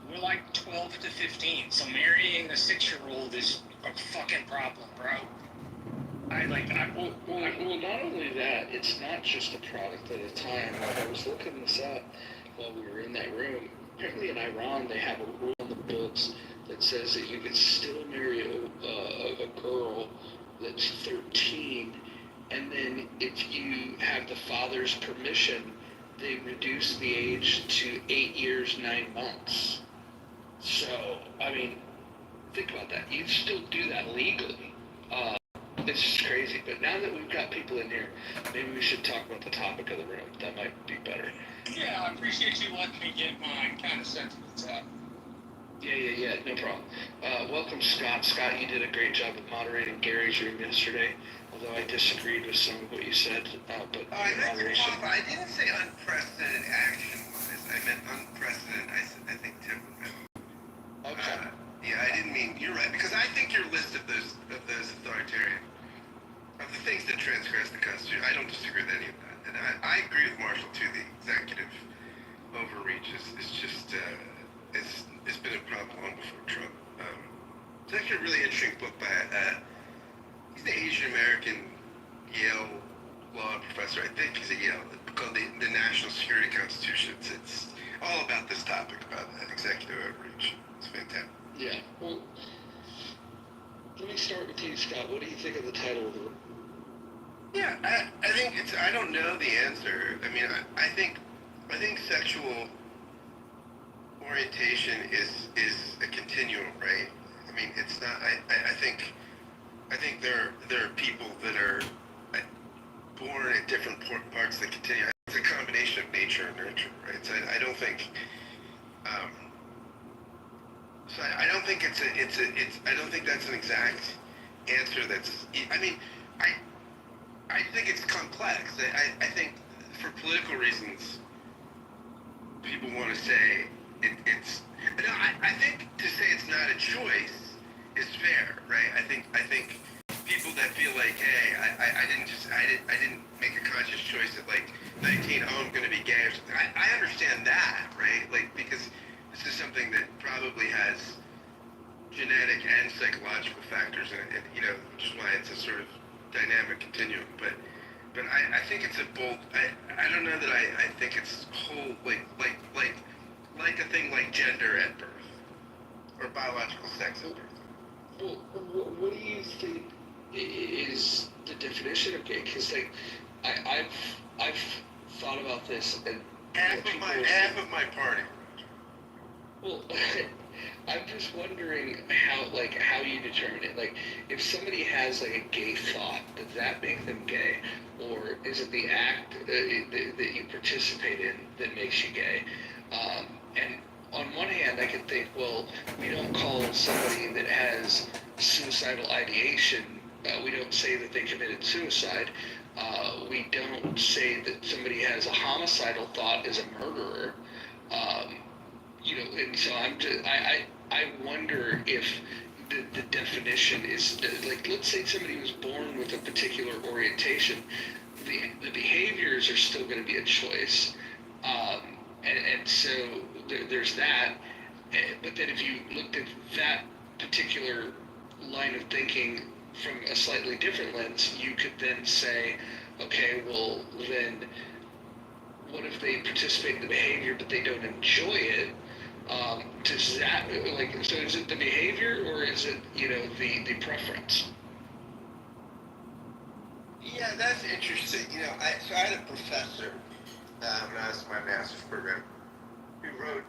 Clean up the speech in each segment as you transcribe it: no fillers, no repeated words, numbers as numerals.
We're like 12 to 15, so marrying a 6-year-old is a fucking problem, bro. Well, not only that, it's not just a product of the time. Like, I was looking this up while we were in that room. Apparently in Iran, they have a rule in the books that says that you can still marry a girl that's 13, and then if you have the father's permission, they reduce the age to 8 years, 9 months. So, I mean, think about that. You still do that legally. It's just crazy. But now that we've got people in here, maybe we should talk about the topic of the room. That might be better. Yeah, I appreciate you letting me get mine kind of sentiments out. Yeah, no problem. Welcome, Scott. Scott, you did a great job of moderating Gary's room yesterday, although I disagreed with some of what you said. But I didn't say unprecedented action-wise. I meant unprecedented, I think, temperament. Okay. Yeah, I didn't mean, you're right, because I think your list of those authoritarian, of the things that transgress the Constitution, I don't disagree with any of that. And I agree with Marshall, too. The executive overreach is just, it's been a problem long before Trump. It's actually a really interesting book by, he's the Asian-American Yale law professor, I think he's at Yale, called the National Security Constitution. It's all about this topic, about executive overreach. It's fantastic. Yeah. Well, let me start with you, Scott. What do you think of the title of the room? Yeah, I think I don't know the answer. I mean, I think sexual orientation is a continuum, right? I mean, it's not. I think there are people that are born at different parts that continue. It's a combination of nature and nurture, right? So I don't think. So I don't think I don't think that's an exact answer. I mean, I think it's complex. I think for political reasons, people want to say it's. No, I think to say it's not a choice is fair, right? I think people that feel like, hey, I didn't make a conscious choice at like 19. Oh, I'm going to be gay or something. I understand that, right? Like, because this is something that probably has genetic and psychological factors in it, which is why it's a sort of dynamic continuum. But I think it's a bold. I don't know that I think it's whole like a thing like gender at birth or biological sex at birth. Well, what do you think is the definition of gay? Because I've thought about this and half of my party. Well, I'm just wondering how you determine it. Like, if somebody has like a gay thought, does that make them gay, or is it the act that you participate in that makes you gay? And on one hand, I can think, well, we don't call somebody that has suicidal ideation. We don't say that they committed suicide. We don't say that somebody has a homicidal thought as a murderer. And so I wonder if the definition is like, let's say somebody was born with a particular orientation, the behaviors are still going to be a choice, and so there's that. But then if you looked at that particular line of thinking from a slightly different lens, you could then say, okay, well then, what if they participate in the behavior but they don't enjoy it? Does that, so is it the behavior or is it, the preference? Yeah, that's interesting. So I had a professor when I was in my master's program who wrote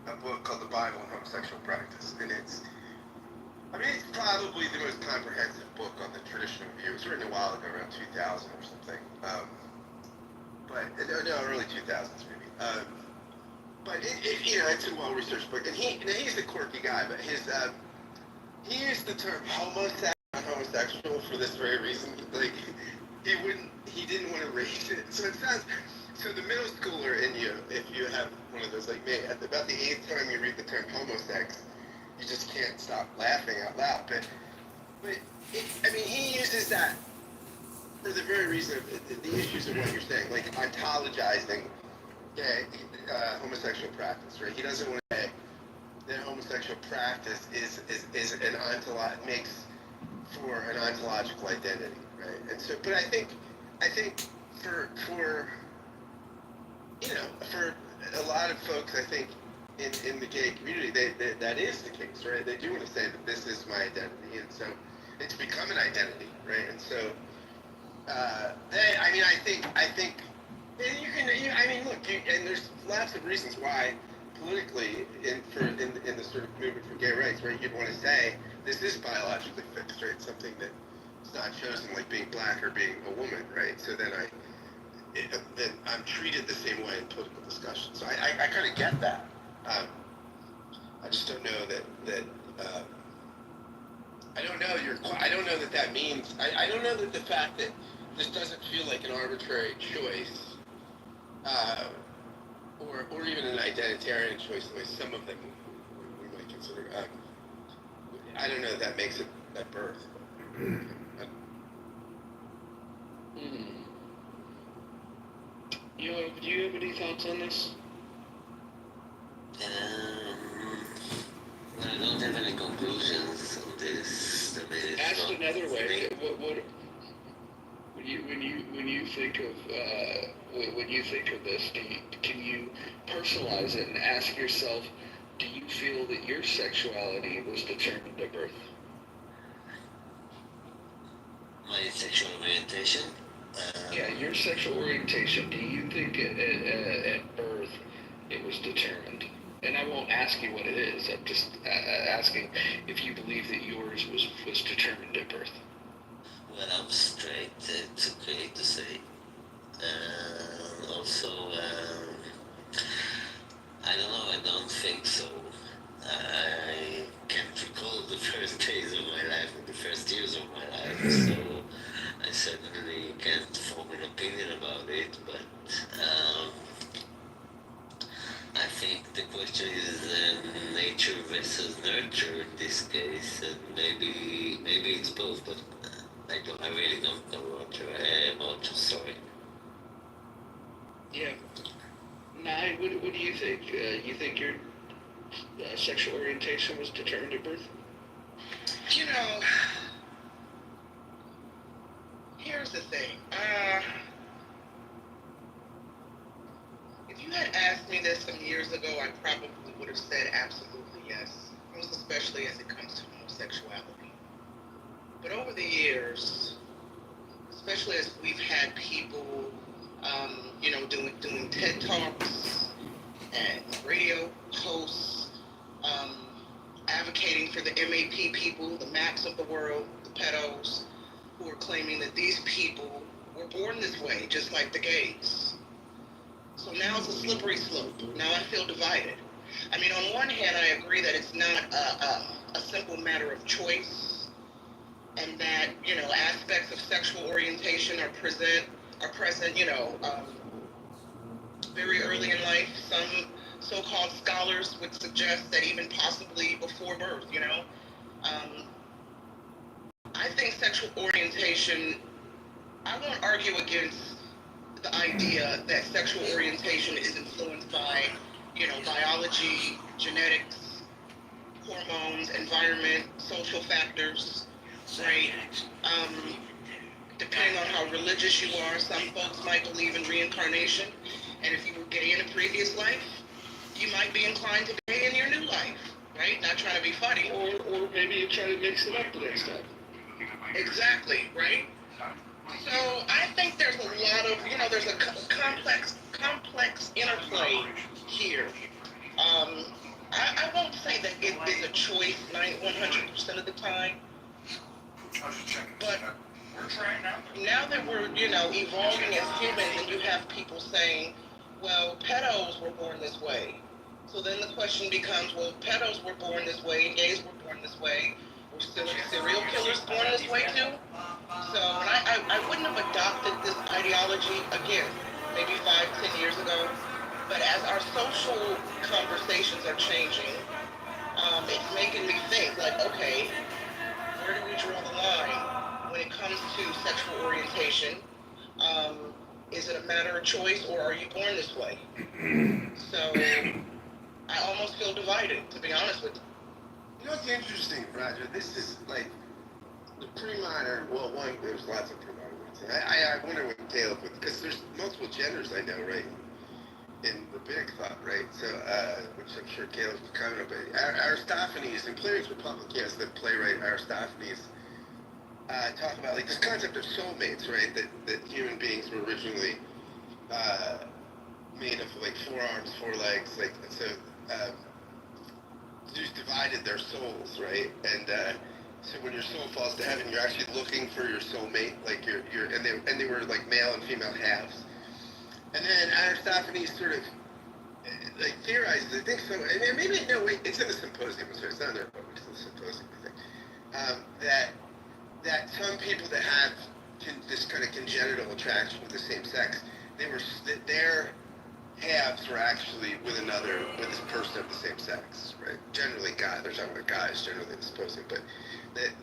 a book called The Bible and Homosexual Practice, and it's probably the most comprehensive book on the traditional view. It was written a while ago, around 2000 or something. Early 2000s maybe. But it's a well-researched book, and he's the quirky guy, but he used the term homosexual for this very reason. Like, he didn't want to raise it. So it sounds, so the middle schooler in you, if you have one of those like me, at about the 8th time you read the term homosex, you just can't stop laughing out loud. But he uses that for the very reason of the issues of what you're saying, like ontologizing homosexual practice, right? He doesn't want to say sexual practice is an makes for an ontological identity, right? And so, but I think for for a lot of folks, I think in the gay community, that is the case, right? They do want to say that this is my identity, and so it's become an identity, right? And so, I think, and look, and there's lots of reasons why politically, in the sort of movement for gay rights, right, you'd want to say this is biologically fixed, right? Something that is not chosen, like being black or being a woman, right? So then I'm treated the same way in political discussion. So I kind of get that. I just don't know that I don't know that means. I don't know that the fact that this doesn't feel like an arbitrary choice, or even an identitarian choice, the way some of them we might consider. I don't know that makes it at birth. Do you have any thoughts on this? I don't have any conclusions on this. I mean, asked another way, what when you think of this, can you personalize it and ask yourself, do you feel that your sexuality was determined at birth? my sexual orientation. Yeah, your sexual orientation. Do you think at birth it was determined? And I won't ask you what it is. I'm just asking if you believe that yours was determined at birth. Well, I'm straight. It's okay to say. Also, I don't know. I don't think so. I can't recall the first days of my life and the first years of my life, so I certainly can't form an opinion about it. But I think the question is nature versus nurture in this case, and maybe it's both. But I really don't know, Roger. Roger, sorry. Yeah. Nye, what do you think? You think your sexual orientation was determined at birth? You know, here's the thing. If you had asked me this some years ago, I probably would have said absolutely yes, most especially as it comes to homosexuality. But over the years, especially as we've had people, doing TED Talks and radio hosts, advocating for the MAP people, the MAPs of the world, the pedos, who are claiming that these people were born this way, just like the gays. So now it's a slippery slope. Now I feel divided. I mean, on one hand, I agree that it's not a simple matter of choice, and that, aspects of sexual orientation are present, very early in life. Some so-called scholars would suggest that even possibly before birth, I think sexual orientation, I won't argue against the idea that sexual orientation is influenced by, biology, genetics, hormones, environment, social factors, right? Depending on how religious you are, some folks might believe in reincarnation, and if you were gay in a previous life, you might be inclined to be gay in your new life, right? Not trying to be funny. Or maybe you try to mix it up the next time. Exactly, right? So I think there's a lot of, there's a complex interplay here. I won't say that it is a choice 100% of the time, but now that we're, evolving as humans, and you have people saying, well, pedos were born this way. So then the question becomes, well, pedos were born this way, and gays were born this way. Were serial killers born this way too? So I wouldn't have adopted this ideology again, maybe 5-10 years ago. But as our social conversations are changing, it's making me think, like, okay, where do we draw the line when it comes to sexual orientation? Is it a matter of choice, or are you born this way? So I almost feel divided, to be honest with you. You know what's interesting, Roger? This is like the pre-modern. Well, one, there's lots of pre-modern ones. And I wonder what Caleb would, because there's multiple genders I know, right? In rabbinic thought, right? So, which I'm sure Caleb would comment on. But Aristophanes, in Plato's Republic, yes, the playwright Aristophanes talk about like this concept of soulmates, right? That human beings were originally made of like 4 arms, 4 legs, like so. Zeus divided their souls, right? And so when your soul falls to heaven, you're actually looking for your soulmate, like and they were like male and female halves. And then Aristophanes sort of like theorizes, I think so, and maybe no, wait, it's in the Symposium, so it's not in their book, it's in the Symposium, I think. That some people that have this kind of congenital attraction with the same sex, their halves were actually with this person of the same sex, right? Generally, they're talking about guys, generally the Symposium, but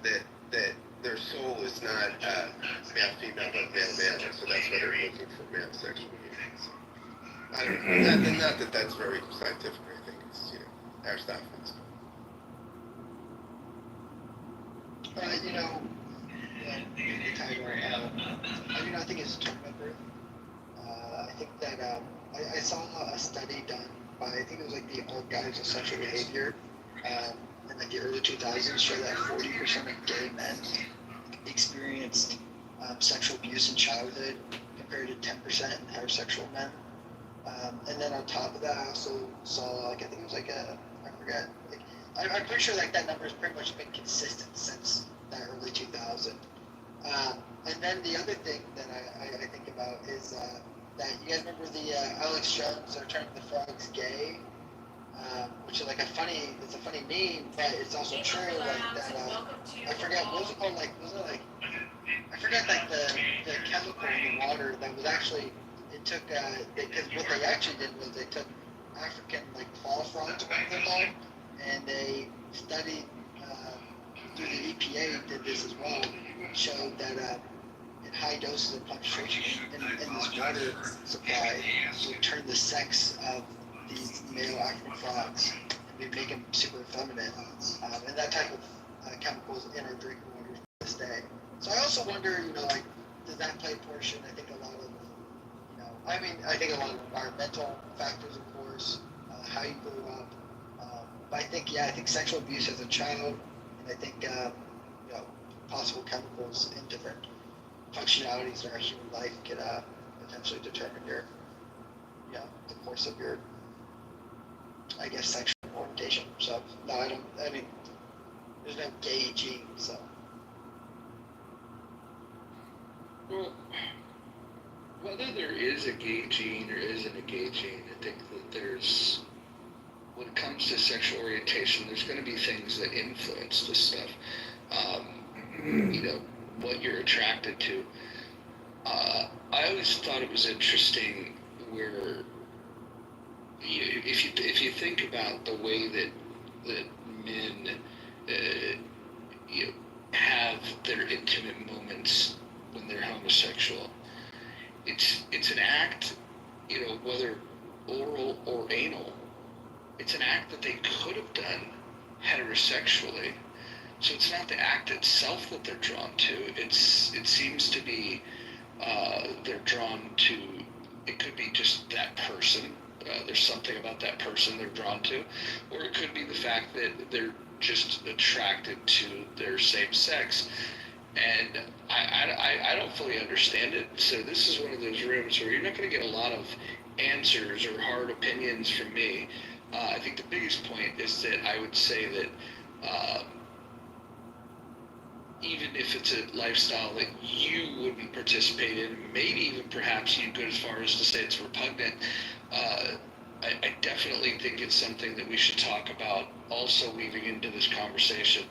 that their soul is not male female, but male male, so that's why they're looking for male sexual unions. I don't know. Not that that's very scientific. I think it's Aristophanes. I think it's tournament birth. I think that I saw a study done by, I think it was like the Archives of Sexual Behavior in like the early 2000s, show that 40% of gay men experienced sexual abuse in childhood compared to 10% in heterosexual men. And then on top of that, I also saw like, I think it was like I forget, like, I'm pretty sure like that number has pretty much been consistent since that early 2000. And then the other thing that I think about is that you guys remember the Alex Jones Turning the Frogs Gay, which is like it's a funny meme, but it's also true. Like that, I forget what was it called. Like was it like I forget like the chemical in the water that was actually it took because what they actually did was they took African like claw frogs, whatever they're called, and they studied through the EPA did this as well, showed that in high doses of concentration in this water supply would turn the sex of these male African frogs and make them super effeminate. And that type of chemicals in our drinking water to this day. So I also wonder, like, does that play a portion? I think a lot of, I think a lot of environmental factors, of course, how you grew up. But I think sexual abuse as a child, and I think, possible chemicals in different functionalities in our human life could potentially determine the course of your, sexual orientation. So, no, there's no gay gene, so. Well, whether there is a gay gene or isn't a gay gene, I think that when it comes to sexual orientation, there's going to be things that influence this stuff. What you're attracted to. I always thought it was interesting where if you think about the way that men have their intimate moments when they're homosexual, it's an act, whether oral or anal, it's an act that they could have done heterosexually. So it's not the act itself that they're drawn to. It seems to be they're drawn to. It could be just that person. There's something about that person they're drawn to, or it could be the fact that they're just attracted to their same sex. And I don't fully understand it. So this is one of those rooms where you're not going to get a lot of answers or hard opinions from me. I think the biggest point is that I would say that. Even if it's a lifestyle that you wouldn't participate in, maybe even perhaps you'd go as far as to say it's repugnant, I definitely think it's something that we should talk about, also weaving into this conversation,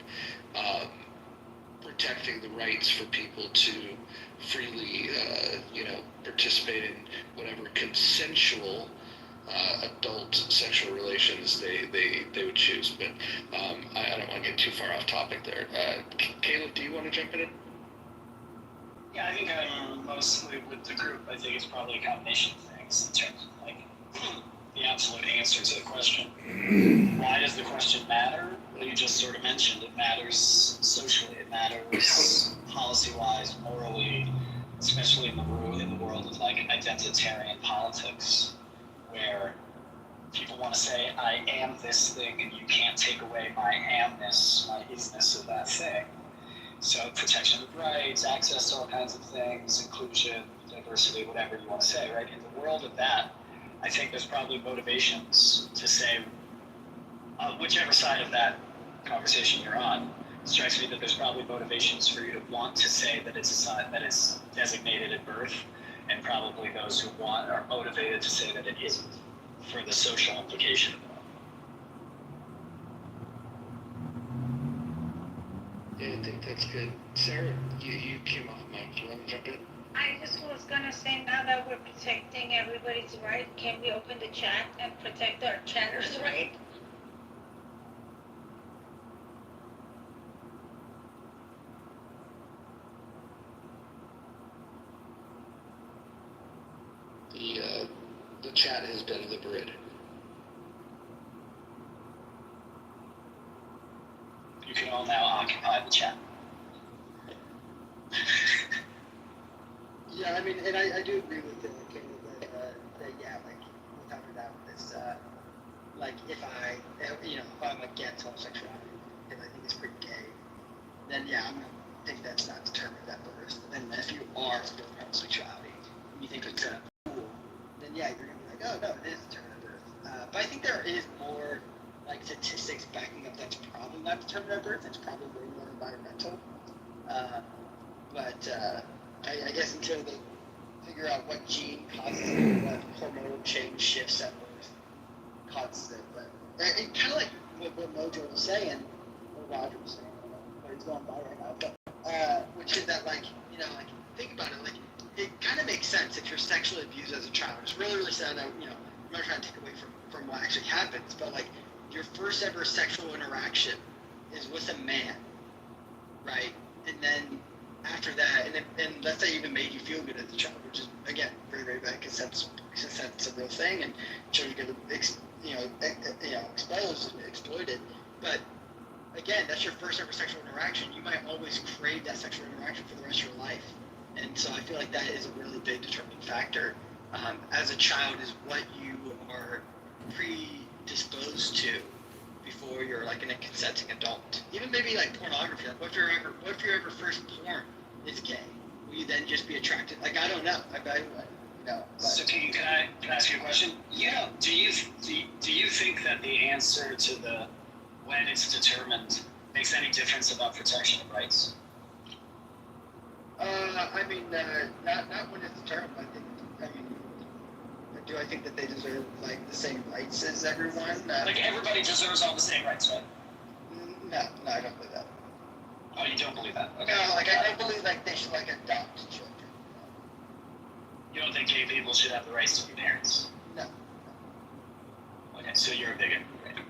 protecting the rights for people to freely, participate in whatever consensual adult sexual relations they would choose. But I don't want to get too far off topic there. Caleb, do you want to jump in? Yeah, I think I'm mostly with the group. I think it's probably a combination of things in terms of like the absolute answer to the question. Why does the question matter? Well, you just sort of mentioned it matters socially, it matters policy-wise, morally, especially in the world of like identitarian politics, where people want to say, I am this thing, and you can't take away my amness, my isness of that thing. So protection of rights, access to all kinds of things, inclusion, diversity, whatever you want to say, right? In the world of that, I think there's probably motivations to say, whichever side of that conversation you're on, it strikes me that there's probably motivations for you to want to say that it's a sign that is designated at birth, and probably those who are motivated to say that it isn't, for the social implication of that. Yeah, I think that's good. Sarah, you came off mic. Do you want to jump in? I just was gonna say, now that we're protecting everybody's right, can we open the chat and protect our chatters' right? The chat has been liberated. You can all now occupy the chat. Yeah, I mean, and I do agree with Caleb that yeah, like we're talking about this, like if I'm against homosexuality, because I think it's pretty gay, then yeah, I'm gonna think that's not determined at birth. And if you are for homosexuality, and you think it's cool, then yeah, you're gonna be like, oh no, it is determined at birth. But I think there is more like statistics backing up that's probably not determined at birth. It's probably way more environmental. I guess until they figure out what gene causes it, what hormonal change shifts at birth causes it. But it kind of like what Mojo was saying, or Roger was saying, I don't know what he's going by right now, but which is that like think about it, like it kind of makes sense if you're sexually abused as a child. It's really sad. I'm not trying to take away from what actually happens, but like your first ever sexual interaction is with a man, right? And then after that, and let's say even made you feel good as a child, which is again very, very bad because that's a real thing, and children get exposed and exploited. But again, that's your first ever sexual interaction. You might always crave that sexual interaction for the rest of your life, and so I feel like that is a really big determining factor. As a child, is what you are predisposed to before you're like a consenting adult. Even maybe like pornography. Like what if your ever first porn is gay? Will you then just be attracted? Like I don't know. But. So can I ask you a question? Yeah. Do you think that the answer to the when it's determined makes any difference about protection of rights? I mean, not when it's determined. I think that they deserve like the same rights as everyone. Like everybody deserves all the same rights, right? No, I don't believe that. Oh, you don't believe that? Okay. No, like I don't believe like they should like adopt children. You don't think gay people should have the rights to be parents? No. Okay, so you're a bigot. Right?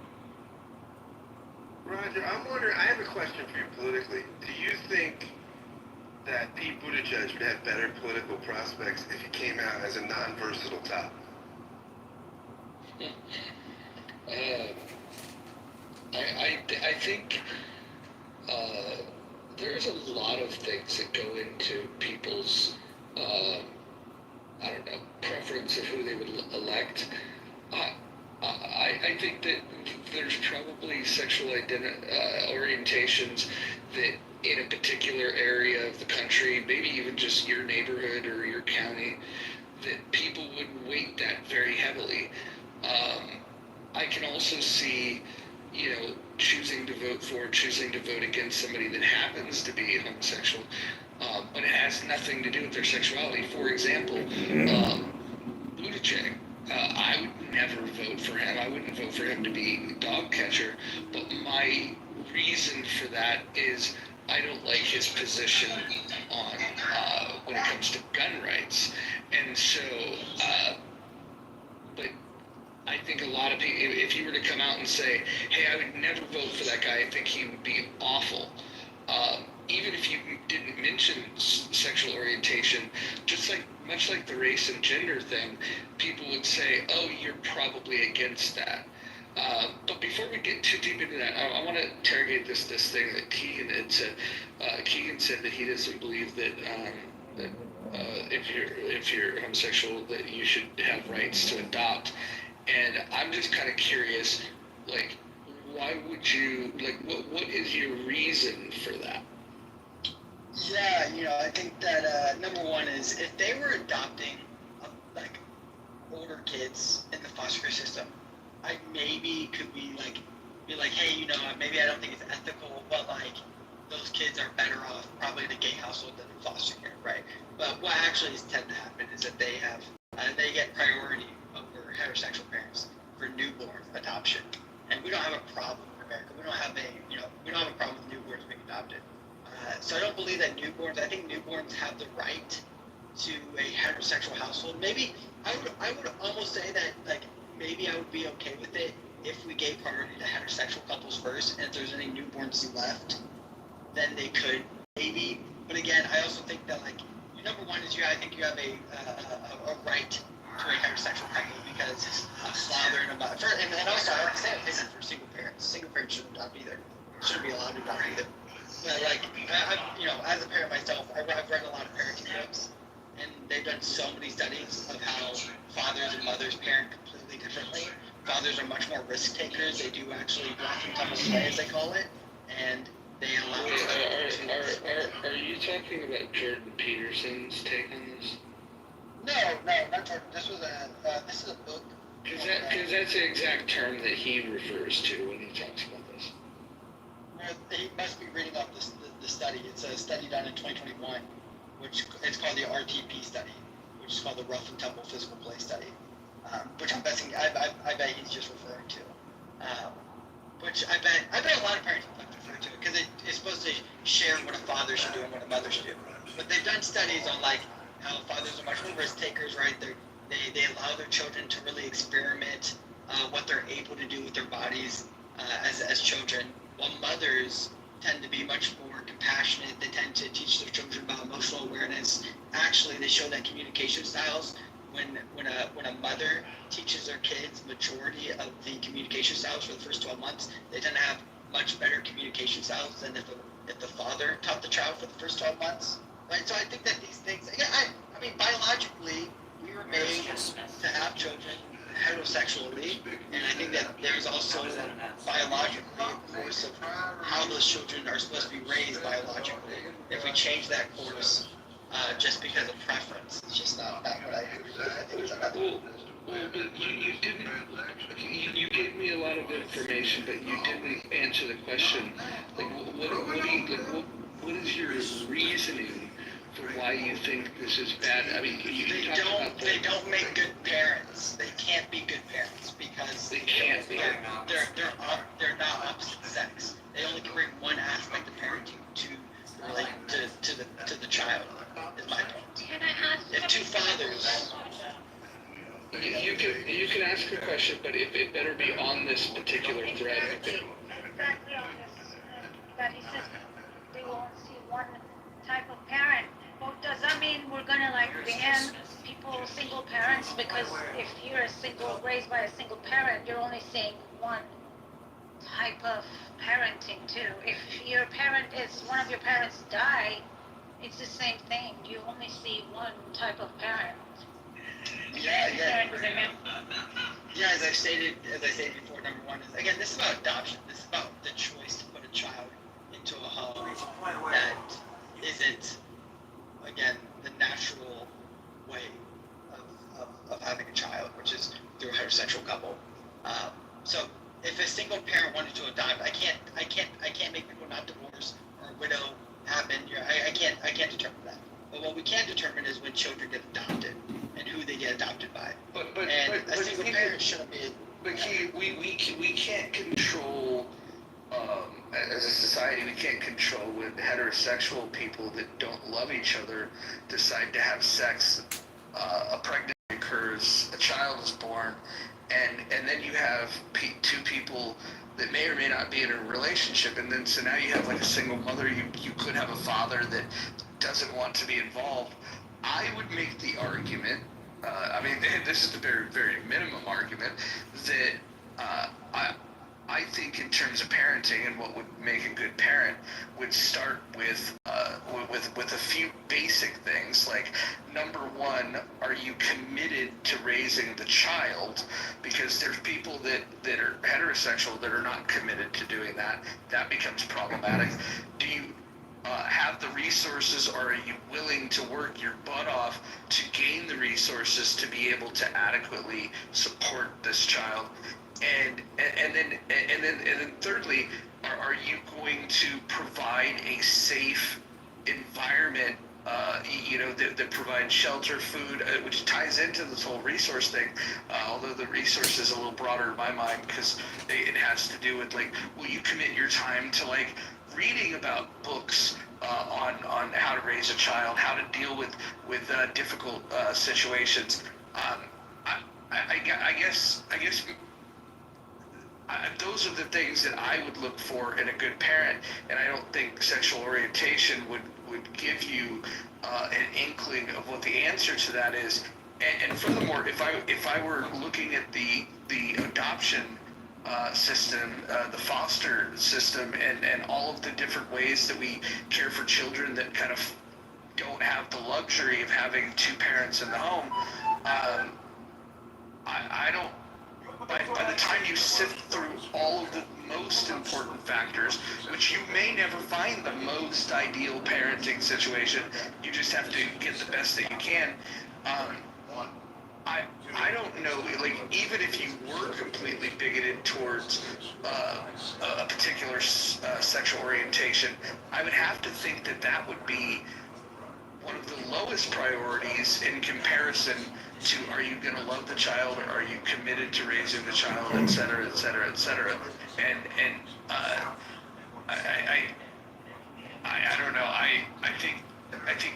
Roger, I'm wondering, I have a question for you politically. Do you think that Pete Buttigieg would have better political prospects if he came out as a non-versatile top? I think there's a lot of things that go into people's preference of who they would elect. I think that there's probably sexual orientations that in a particular area of the country, maybe even just your neighborhood or your county, that people would weight that very heavily. I can also see, choosing to vote against somebody that happens to be homosexual, but it has nothing to do with their sexuality. For example, Buttigieg. I would never vote for him. I wouldn't vote for him to be dog catcher, but my reason for that is I don't like his position on when it comes to gun rights. And so, but I think a lot of people, if he were to come out and say, hey, I would never vote for that guy, I think he would be awful. Even if you didn't mention sexual orientation, much like the race and gender thing, people would say, oh, you're probably against that. But before we get too deep into that, I want to interrogate this thing that Keegan had said. Keegan said that he doesn't believe that if you're homosexual that you should have rights to adopt. And I'm just kind of curious, like, why would you, like, what is your reason for that? Yeah, I think that number one is if they were adopting like older kids in the foster care system, I maybe could be like, hey, maybe I don't think it's ethical, but like those kids are better off probably in a gay household than in foster care, right? But what actually is tend to happen is that they get priority over heterosexual parents for newborn adoption, and we don't have a problem in America. We don't have a problem with newborns being adopted. So I don't believe that newborns. I think newborns have the right to a heterosexual household. Maybe I would almost say that like maybe I would be okay with it if we gave priority to heterosexual couples first, and if there's any newborns left, then they could maybe. But again, I also think that like number one is I think you have a right to a heterosexual couple because a father and a mother, and also I understand opinion for single parents. Single parents shouldn't adopt either. Shouldn't be allowed to adopt either. But like as a parent myself, I've read a lot of parenting books, and they've done so many studies of how fathers and mothers parent completely differently. Fathers are much more risk takers. They do actually rough and tumble play, as they call it, and they allow. Are you talking about Jordan Peterson's take on this? No, not Jordan. This is a book. Because that's the exact term that he refers to when he talks about this. Well, he must be reading off the study. It's a study done in 2021, which it's called the RTP study, which is called the Rough and Tumble Physical Play Study, which I'm guessing I bet he's just referring to. Which I bet a lot of parents would refer to it because it's supposed to share what a father should do and what a mother should do. But they've done studies on like how fathers are much more risk takers, right? They allow their children to really experiment what they're able to do with their bodies as children, while mothers tend to be much more compassionate. They tend to teach their children about emotional awareness. Actually, they show that communication styles. When a mother teaches their kids majority of the communication styles for the first 12 months, they tend to have much better communication styles than if the father taught the child for the first 12 months. Right? So I think that these things, again, I mean, biologically, we were made to have children heterosexually, and I think that there's also biologically a course of how those children are supposed to be raised biologically. If we change that course just because of preference, it's just not what I agree with. I think it's another. Well, but you didn't. You gave me a lot of information, but you didn't answer the question. Like, what is your reasoning for why you think this is bad? I mean, They don't make good parents. They can't be good parents because they can't be. They're not opposite sex. They only can bring one aspect of parenting to the child. Is my point. Can I ask If two fathers. You can ask a question, but it better be on this particular thread. exactly on this? That he says they won't see one type of parent. Well, does that mean we're gonna like ban people, single parents? Because if you're raised by a single parent, you're only seeing one type of parenting too. If one of your parents die, it's the same thing. You only see one type of parent. Yeah. As I stated before, number one is again, this is about adoption. This is about the choice to put a child into a home that isn't, again, the natural way of having a child, which is through a heterosexual couple. So if a single parent wanted to adopt, I can't make people not divorce or widow happen. I can't determine that. But what we can determine is when children get adopted and who they get adopted by. But a single parent shouldn't be. But we can't control. As a society, we can't control when heterosexual people that don't love each other decide to have sex. A pregnancy occurs, a child is born, and then you have two people that may or may not be in a relationship, and then so now you have like a single mother. You could have a father that doesn't want to be involved. I would make the argument. I mean, this is the very, very minimum argument that I think in terms of parenting and what would make a good parent would start with a few basic things like, number one, are you committed to raising the child? Because there's people that are heterosexual that are not committed to doing that. That becomes problematic. Do you have the resources, or are you willing to work your butt off to gain the resources to be able to adequately support this child? And then thirdly, are you going to provide a safe environment, that provides shelter, food, which ties into this whole resource thing, although the resource is a little broader in my mind, because it has to do with, like, will you commit your time to, like, reading about books on how to raise a child, how to deal with difficult situations. I guess those are the things that I would look for in a good parent, and I don't think sexual orientation would give you an inkling of what the answer to that is. And furthermore, if I were looking at the adoption system, the foster system, and all of the different ways that we care for children that kind of don't have the luxury of having two parents in the home, I don't. By the time you sift through all of the most important factors, which you may never find the most ideal parenting situation, you just have to get the best that you can. I don't know, like, even if you were completely bigoted towards a particular sexual orientation, I would have to think that would be one of the lowest priorities in comparison to, are you going to love the child, or are you committed to raising the child, et cetera, et cetera, et cetera. And I don't know. I think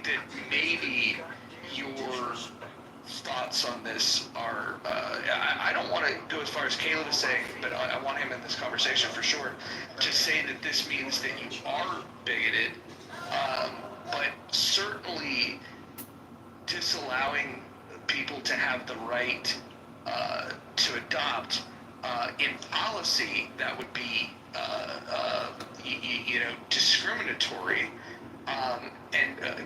that maybe your thoughts on this are, I don't want to go as far as Caleb is saying, but I want him in this conversation for sure, to say that this means that you are bigoted, but certainly disallowing people to have the right to adopt, in policy, that would be discriminatory,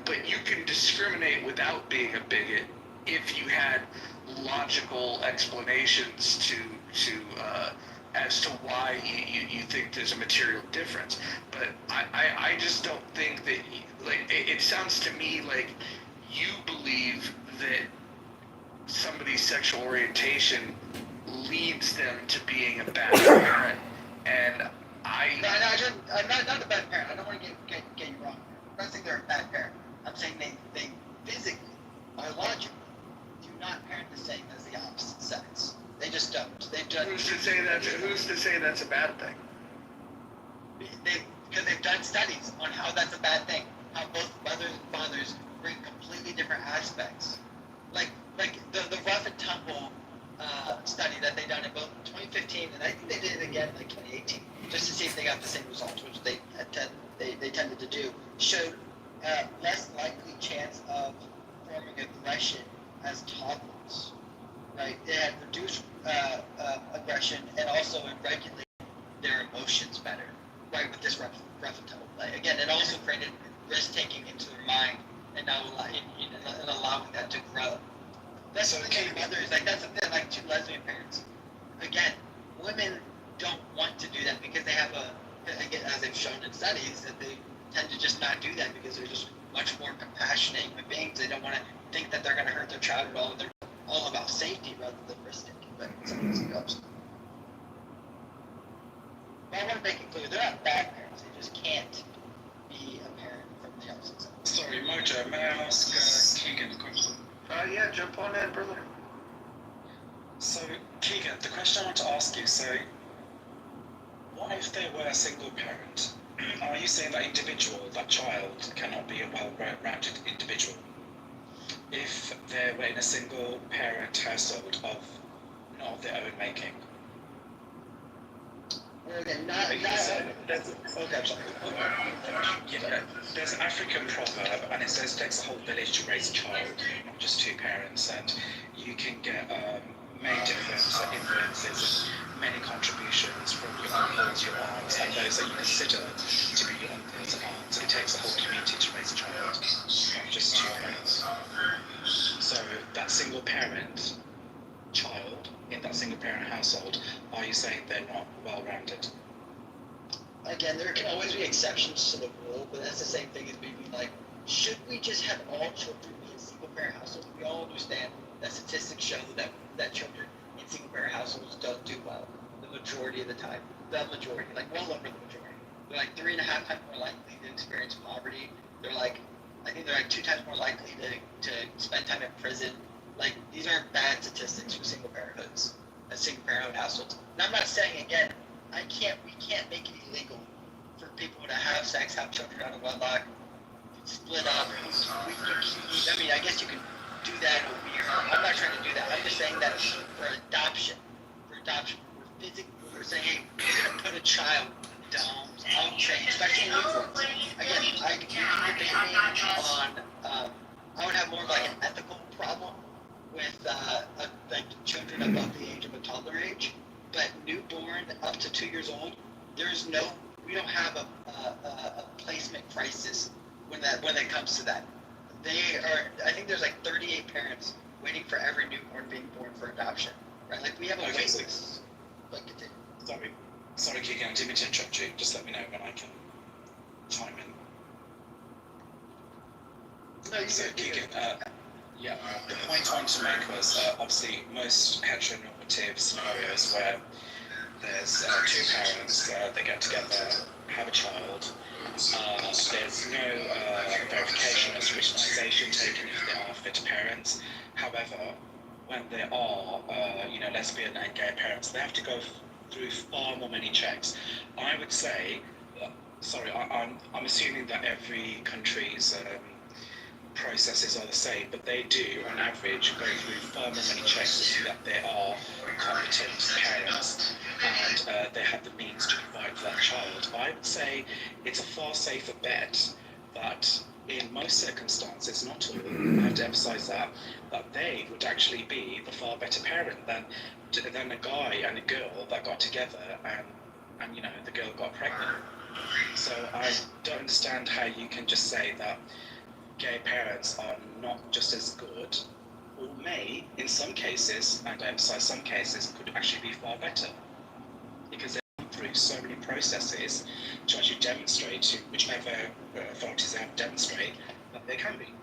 but you can discriminate without being a bigot if you had logical explanations to as to why you think there's a material difference. But I just don't think that, like, it sounds to me like you believe that somebody's sexual orientation leads them to being a bad parent, and I'm not a bad parent. I don't want to get you wrong. I'm not saying they're a bad parent. I'm saying they physically, biologically, do not parent the same as the opposite sex. They just don't. Who's to say that's a bad thing? Because they've done studies on how that's a bad thing. How both mothers and fathers bring completely different aspects. Like the rough and tumble study that they done in both 2015, and I think they did it again in 2018, just to see if they got the same results, which they tended to do, showed less likely chance of forming aggression as toddlers. Right? They had reduced aggression and also regulated their emotions better. Right, with this rough and tumble play. Again, it also created risk taking into their mind and now allowing that to grow. That's what the case with others. That's the thing, like two lesbian parents. Again, women don't want to do that because they have again, as they've shown in studies, that they tend to just not do that because they're just much more compassionate human beings. They don't want to think that they're going to hurt their child at all. They're all about safety rather than risk taking. But sometimes it goes. But I want to make it clear, they're not bad parents. They just can't be a parent from the opposite side. Sorry, Mojo, may I ask Keegan a question? Yeah, jump on in, brother. So, Keegan, the question I want to ask you, so, what if they were a single parent? Are you saying that that child cannot be a well-rounded individual? If they were in a single parent household not of their own making? Okay, there's an African proverb, and it says it takes a whole village to raise a child, not just two parents, and you can get many different influences and many contributions from your uncles, your aunts, and those that you consider to be your uncles and aunts. It takes a whole community to raise a child, not just two parents. So that single parent child in that single parent household, are you saying they're not well-rounded? Again, there can always be exceptions to the rule, but that's the same thing as me being like, should we just have all children be in single parent households? We all understand that statistics show that children in single parent households don't do well the majority of the time. The majority, like well over the majority. They're like 3.5 times more likely to experience poverty. They're like, I think they're like 2 times more likely to spend time in prison. Like, these are bad statistics for single parenthoods, single parenthood households. And I'm not saying, again, we can't make it illegal for people to have sex, have children out of wedlock, split up. I mean, I guess you can do that in a weird. I'm not trying to do that. I'm just saying that for adoption, we're saying, hey, we're gonna put a child into homes. I'm saying, especially newborns. Again, I can debate on. I would have more of like an ethical problem with like children above the age of a toddler age, but newborn up to 2 years old, we don't have a placement crisis when it comes to that. I think there's like 38 parents waiting for every newborn being born for adoption, right? Like we have a wait list. Like, sorry, Keegan, I didn't mean to interrupt you. Just let me know when I can chime in. No, so Keegan, the point I wanted to make was obviously most heteronormative scenarios where there's 2 parents, they get together, have a child. There's no verification or scrutinization taken if they are fit parents. However, when there are, lesbian and gay parents, they have to go through far more many checks. I would say, I'm assuming that every country's processes are the same, but they do, on average, go through far more many checks to see that they are competent parents and they have the means to provide for that child. I would say it's a far safer bet that in most circumstances, not all, I have to emphasize that they would actually be the far better parent than a guy and a girl that got together and the girl got pregnant. So I don't understand how you can just say that gay parents are not just as good, or may, in some cases, and I emphasize some cases, could actually be far better. Because they've gone through so many processes to actually demonstrate to whichever authorities they have to demonstrate that they can be.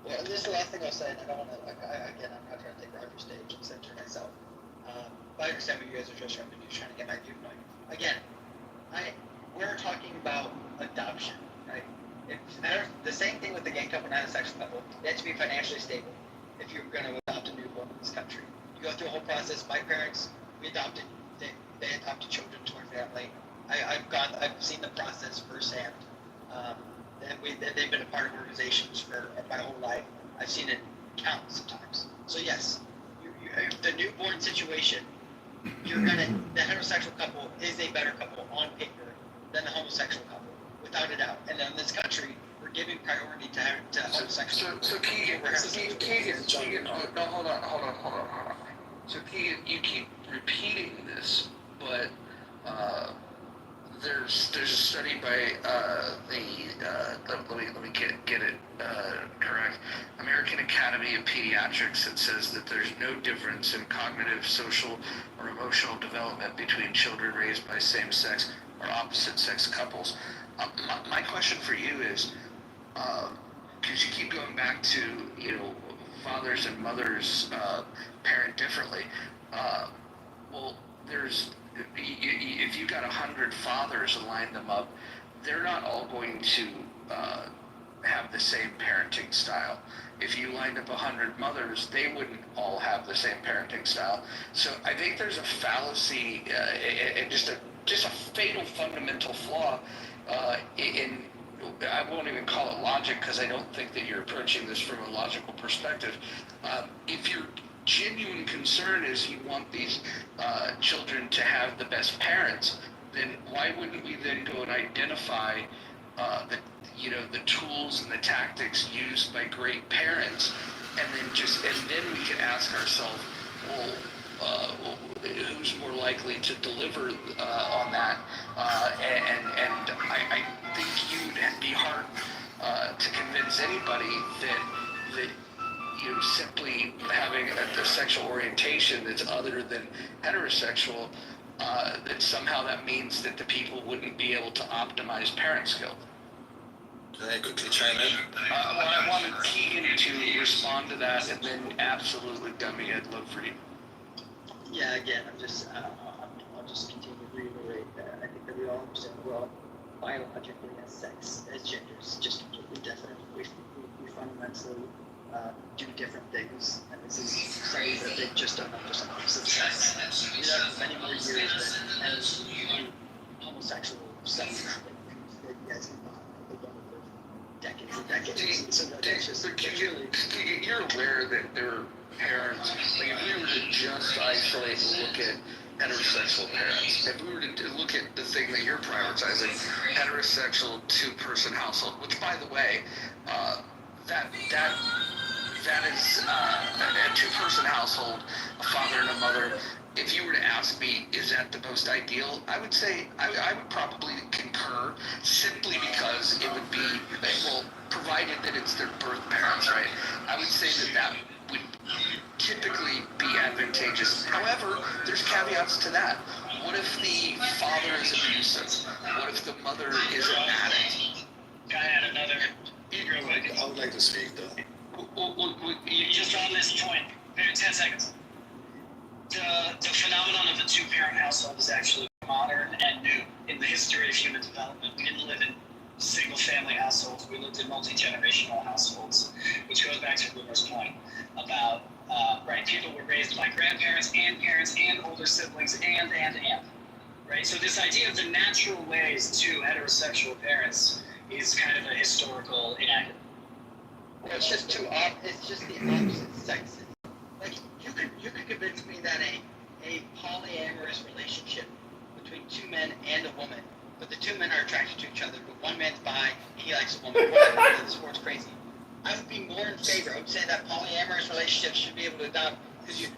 Well, and this is the last thing I'll say, and I don't want to, again, I'm not trying to take Roger's stage and censor myself. But I understand what you guys are just trying to do, trying to get my viewpoint. Again, we're talking about adoption, right? The same thing with the gay couple, not a sexual couple. They have to be financially stable if you're going to adopt a newborn in this country. You go through a whole process. My parents, they adopted children to our family. I've seen the process firsthand. They've been a part of organizations for my whole life. I've seen it countless of times. So yes, the newborn situation, the heterosexual couple is a better couple on paper than the homosexual couple, without a doubt. And in this country, we're giving priority to homosexual. So Keegan, hold on. So Keegan, you keep repeating this, but there's a study by let me get it correct. American Academy of Pediatrics that says that there's no difference in cognitive, social, or emotional development between children raised by same-sex or opposite-sex couples. My question for you is, because you keep going back to fathers and mothers parent differently. Well, if you got 100 fathers and line them up, they're not all going to have the same parenting style. If you lined up 100 mothers, they wouldn't all have the same parenting style. So I think there's a fallacy and just a fatal fundamental flaw in. I won't even call it logic because I don't think that you're approaching this from a logical perspective. If your genuine concern is you want these children to have the best parents, then why wouldn't we then go and identify the tools and the tactics used by great parents, and then we can ask ourselves, well, who's more likely to deliver on that, and I think you'd be hard to convince anybody that simply having a sexual orientation that's other than heterosexual, that somehow that means that the people wouldn't be able to optimize parent skill. Can I quickly chime in? Well, I wanted Keegan to respond to that, and then absolutely, Dummy, I'd love for you. Yeah, again, I'll just continue to reiterate that I think that we all understand we're all biologically as sex, as genders, just completely different. We fundamentally do different things, and this is something that they've just done on just opposite sex. We have many more years than any homosexual studies that you guys have done for decades and decades. So that's just you're aware that there are parents, like if we were to just isolate and look at heterosexual parents, if we were to look at the thing that you're prioritizing, heterosexual two-person household, which by the way, that is a two-person household, a father and a mother. If you were to ask me, is that the most ideal? I would say I would probably concur, simply because it would be, well, provided that it's their birth parents, right? I would say that would typically be advantageous. However, there's caveats to that. What if the father is abusive? What if the mother is an addict? I had another eager look. I would like to speak though. Just on this point, 10 seconds. The phenomenon of the two-parent household is actually modern and new in the history of human development. We didn't live in single-family households. We lived in multi-generational households, which goes back to Boomer's point about, right, people were raised by grandparents and parents and older siblings and, right? So this idea of the natural ways to heterosexual parents is kind of a historical inaccurate. It's just it's just the opposite sexes. Like you could convince me that a polyamorous relationship between two men and a woman, but the two men are attracted to each other, but one man's bi, he likes a woman, whatever, this world's crazy. I would be more in favor. I would say that polyamorous relationships should be able to adopt, because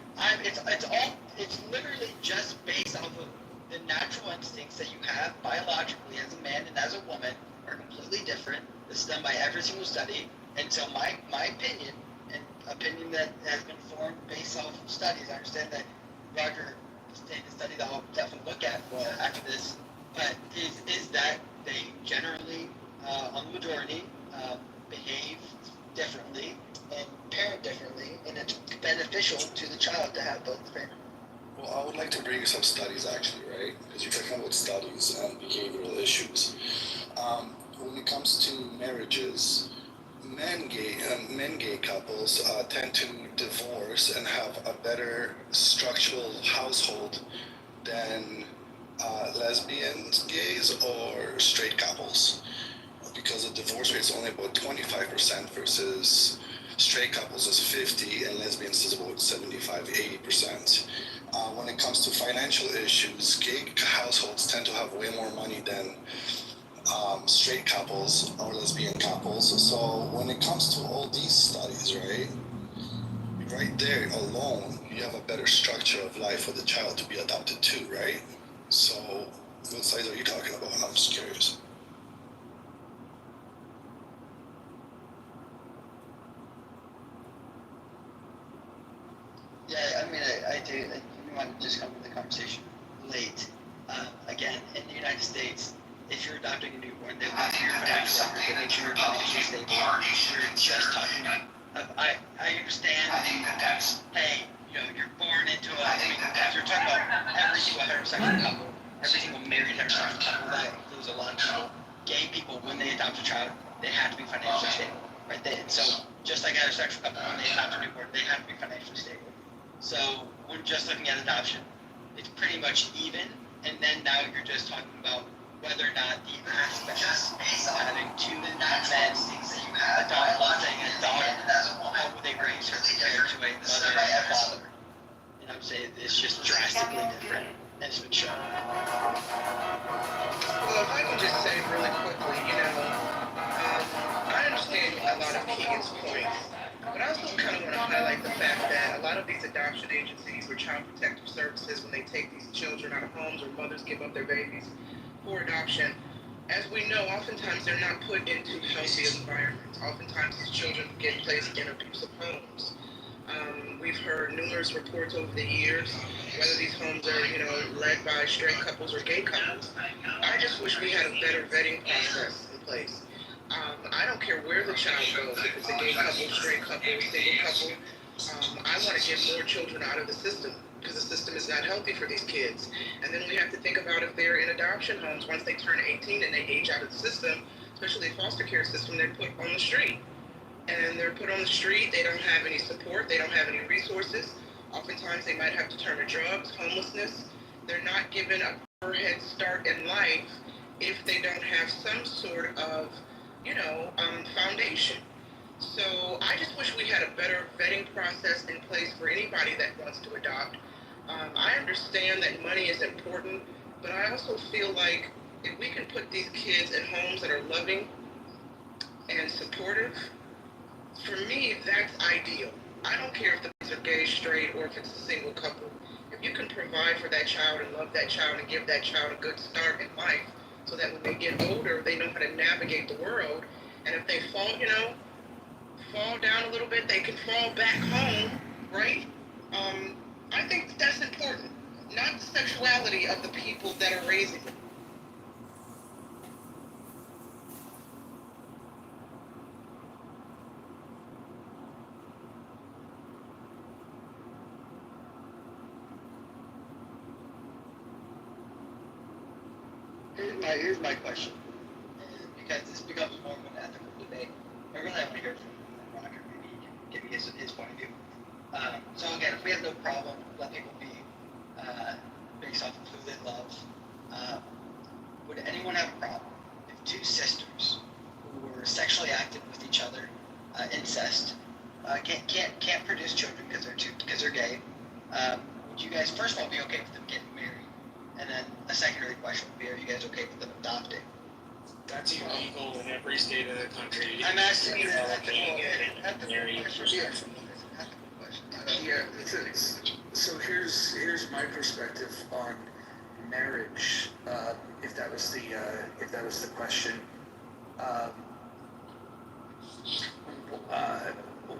it's literally just based off of the natural instincts that you have biologically as a man and as a woman are completely different. This is done by every single study. And so my opinion, and opinion that has been formed based off of studies, I understand that Roger stated a study that I'll definitely look at after this, but is that they generally, on the majority, behave differently and parent differently, and it's beneficial to the child to have both parents. Well, I would like to bring you some studies actually, right? Because you're talking about studies and behavioral issues. When it comes to marriages, men gay couples tend to divorce and have a better structural household than lesbian gays or straight couples, because the divorce rate is only about 25% versus straight couples is 50 and lesbians is about 75-80%. When it comes to financial issues, gay households tend to have way more money than straight couples or lesbian couples. So when it comes to all these studies, right there alone, you have a better structure of life for the child to be adopted to, right? So what sides are you talking about? I'm just curious. Yeah, I mean, I do. You want to just come to the conversation late. Again, in the United States, if you're adopting a newborn, they want your financial record, they make sure you're financially stable. You're just talking. I understand. Hey, you're born into a. I mean, if you're talking about every single heterosexual couple, every single married heterosexual couple, that includes a lot of people. Gay people, when they adopt a child, they have to be financially stable, right? And so, just like a heterosexual couple, when they adopt a newborn, they have to be financially stable. So we're just looking at adoption. It's pretty much even, and then now you're just talking about whether or not the aspects of having two men adopt, let's say, a daughter, how would they raise her compared to a mother and a father? And I would say it's just drastically different, and it's been shown. Well, if I could just say really quickly, I understand a lot of Keegan's points. But I also kind of want to highlight the fact that a lot of these adoption agencies or child protective services, when they take these children out of homes or mothers give up their babies for adoption, as we know, oftentimes they're not put into healthy environments. Oftentimes these children get placed in abusive homes. We've heard numerous reports over the years, whether these homes are, led by straight couples or gay couples. I just wish we had a better vetting process in place. I don't care where the child goes, if it's a gay couple, straight couple, single couple. I want to get more children out of the system because the system is not healthy for these kids. And then we have to think about if they're in adoption homes, once they turn 18 and they age out of the system, especially the foster care system, they're put on the street. And they're put on the street, they don't have any support, they don't have any resources. Oftentimes they might have to turn to drugs, homelessness. They're not given a head start in life if they don't have some sort of, foundation. So I just wish we had a better vetting process in place for anybody that wants to adopt. I understand that money is important, but I also feel like if we can put these kids in homes that are loving and supportive, for me, that's ideal. I don't care if the kids are gay, straight, or if it's a single couple. If you can provide for that child and love that child and give that child a good start in life so that when they get older, they know how to navigate the world. And if they fall down a little bit, they can fall back home, right? I think that's important, not the sexuality of the people that are raising them. Here's my question, because this becomes more of an ethical debate. I really want to hear from Roger. Maybe he can give me his point of view. So again, if we have no problem, let people be based off of who they love. Would anyone have a problem if two sisters who were sexually active with each other, incest, can't produce children because they're gay? Would you guys first of all be okay with them getting married? And then a secondary question would be, are you guys okay with them adopting? That's illegal in every state of the country. I'm asking you that Very respectful. Yeah, so here's my perspective on marriage. If that was the question,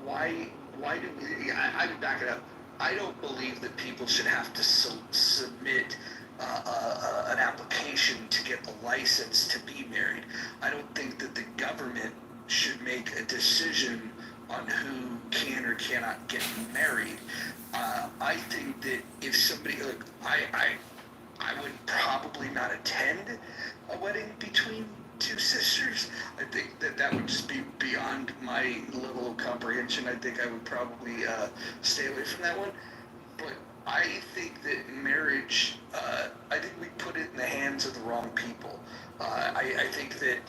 why do we? I would back it up. I don't believe that people should have to submit an application to get the license to be married. I don't think that the government should make a decision on who can or cannot get married. I think that if somebody, I would probably not attend a wedding between two sisters. I think that would just be beyond my level of comprehension. I think I would probably stay away from that one. But I think that marriage, I think we put it in the hands of the wrong people. I think that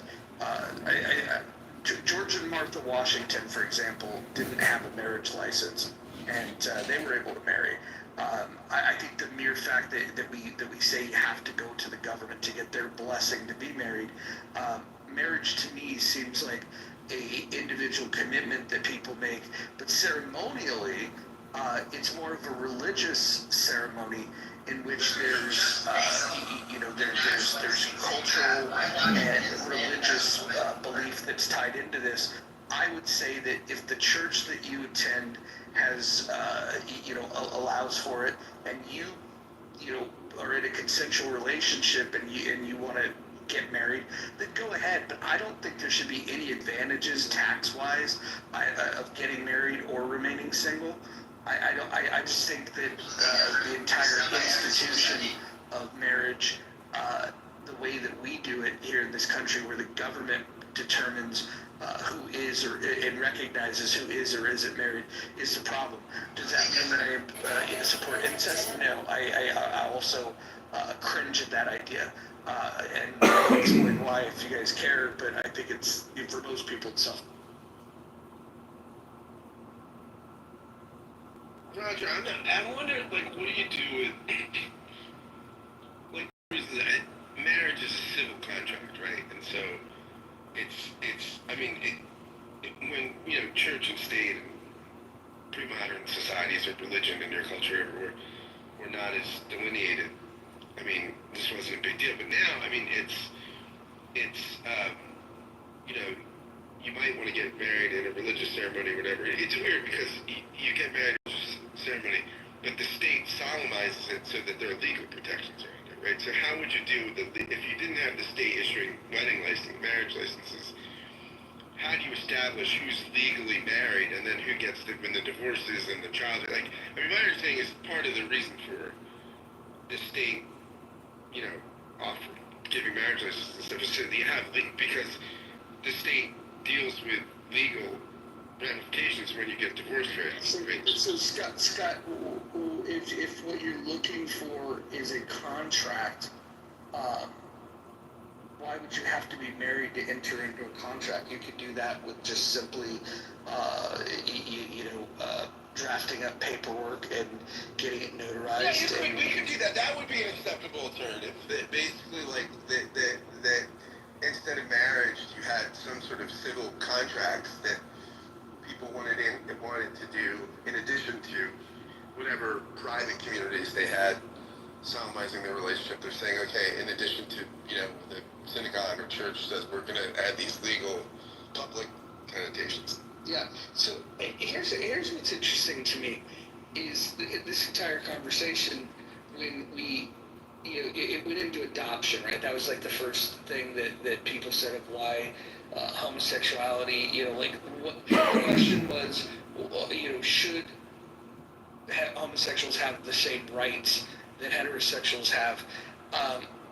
George and Martha Washington, for example, didn't have a marriage license, and they were able to marry. I think the mere fact that we say you have to go to the government to get their blessing to be married, marriage to me seems like a individual commitment that people make, but ceremonially, it's more of a religious ceremony in which there's cultural and religious belief that's tied into this. I would say that if the church that you attend has, allows for it, and you are in a consensual relationship and you want to get married, then go ahead. But I don't think there should be any advantages tax-wise of getting married or remaining single. I just think that the entire institution of marriage, the way that we do it here in this country, where the government determines who is and recognizes who is or isn't married, is the problem. Does that mean that I support incest? No. I also cringe at that idea. And I'll explain why if you guys care, but I think it's, for most people, it's self. Roger, I wonder, what do you do with, marriage is a civil contract, right? And so when, church and state pre-modern societies of religion and your culture were not as delineated. I mean, this wasn't a big deal, but now, I mean, it's you know, you might want to get married in a religious ceremony or whatever. It's weird because you get married in a religious ceremony, but the state solemnizes it so that there are legal protections around it, right? So how would you do if you didn't have the state issuing wedding license, marriage licenses? How do you establish who's legally married and then who gets when the divorces and the child? Like, I mean, my understanding is part of the reason for the state, you know, offering giving marriage licenses and stuff is so that you have because the state deals with legal ramifications when you get divorced rates. So Scott, if what you're looking for is a contract, why would you have to be married to enter into a contract? You could do that with just simply, drafting up paperwork and getting it notarized. Yeah, we could do that. That would be an acceptable alternative. That basically, like, that instead of marriage, you had some sort of civil contracts that people wanted to do in addition to whatever private communities they had solemnizing their relationship. They're saying, okay, in addition to, you know, the synagogue or church says we're going to add these legal public connotations. Yeah. So here's what's interesting to me is this entire conversation when we, you know, it went into adoption, right? That was like the first thing that people said of why homosexuality, you know, like what the question was, you know, should homosexuals have the same rights that heterosexuals have?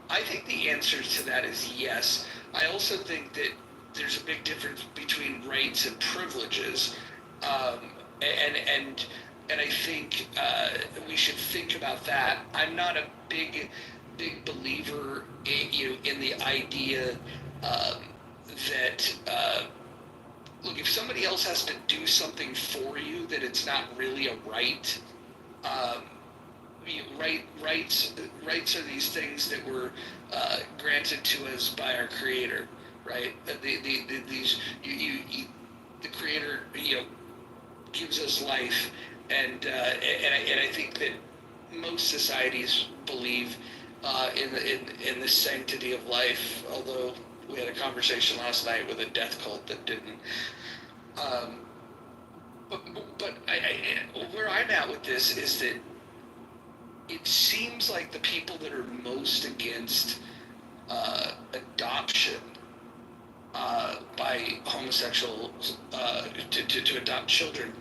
I think the answer to that is yes. I also think that there's a big difference between rights and privileges, and I think we should think about that. I'm not a big believer in the idea that look, if somebody else has to do something for you, that it's not really a right. Rights are these things that were granted to us by our Creator, right? The Creator, you know, gives us life, and I think that most societies believe in the sanctity of life. Although we had a conversation last night with a death cult that didn't. But where I'm at with this is that it seems like the people that are most against adoption by homosexuals to adopt children,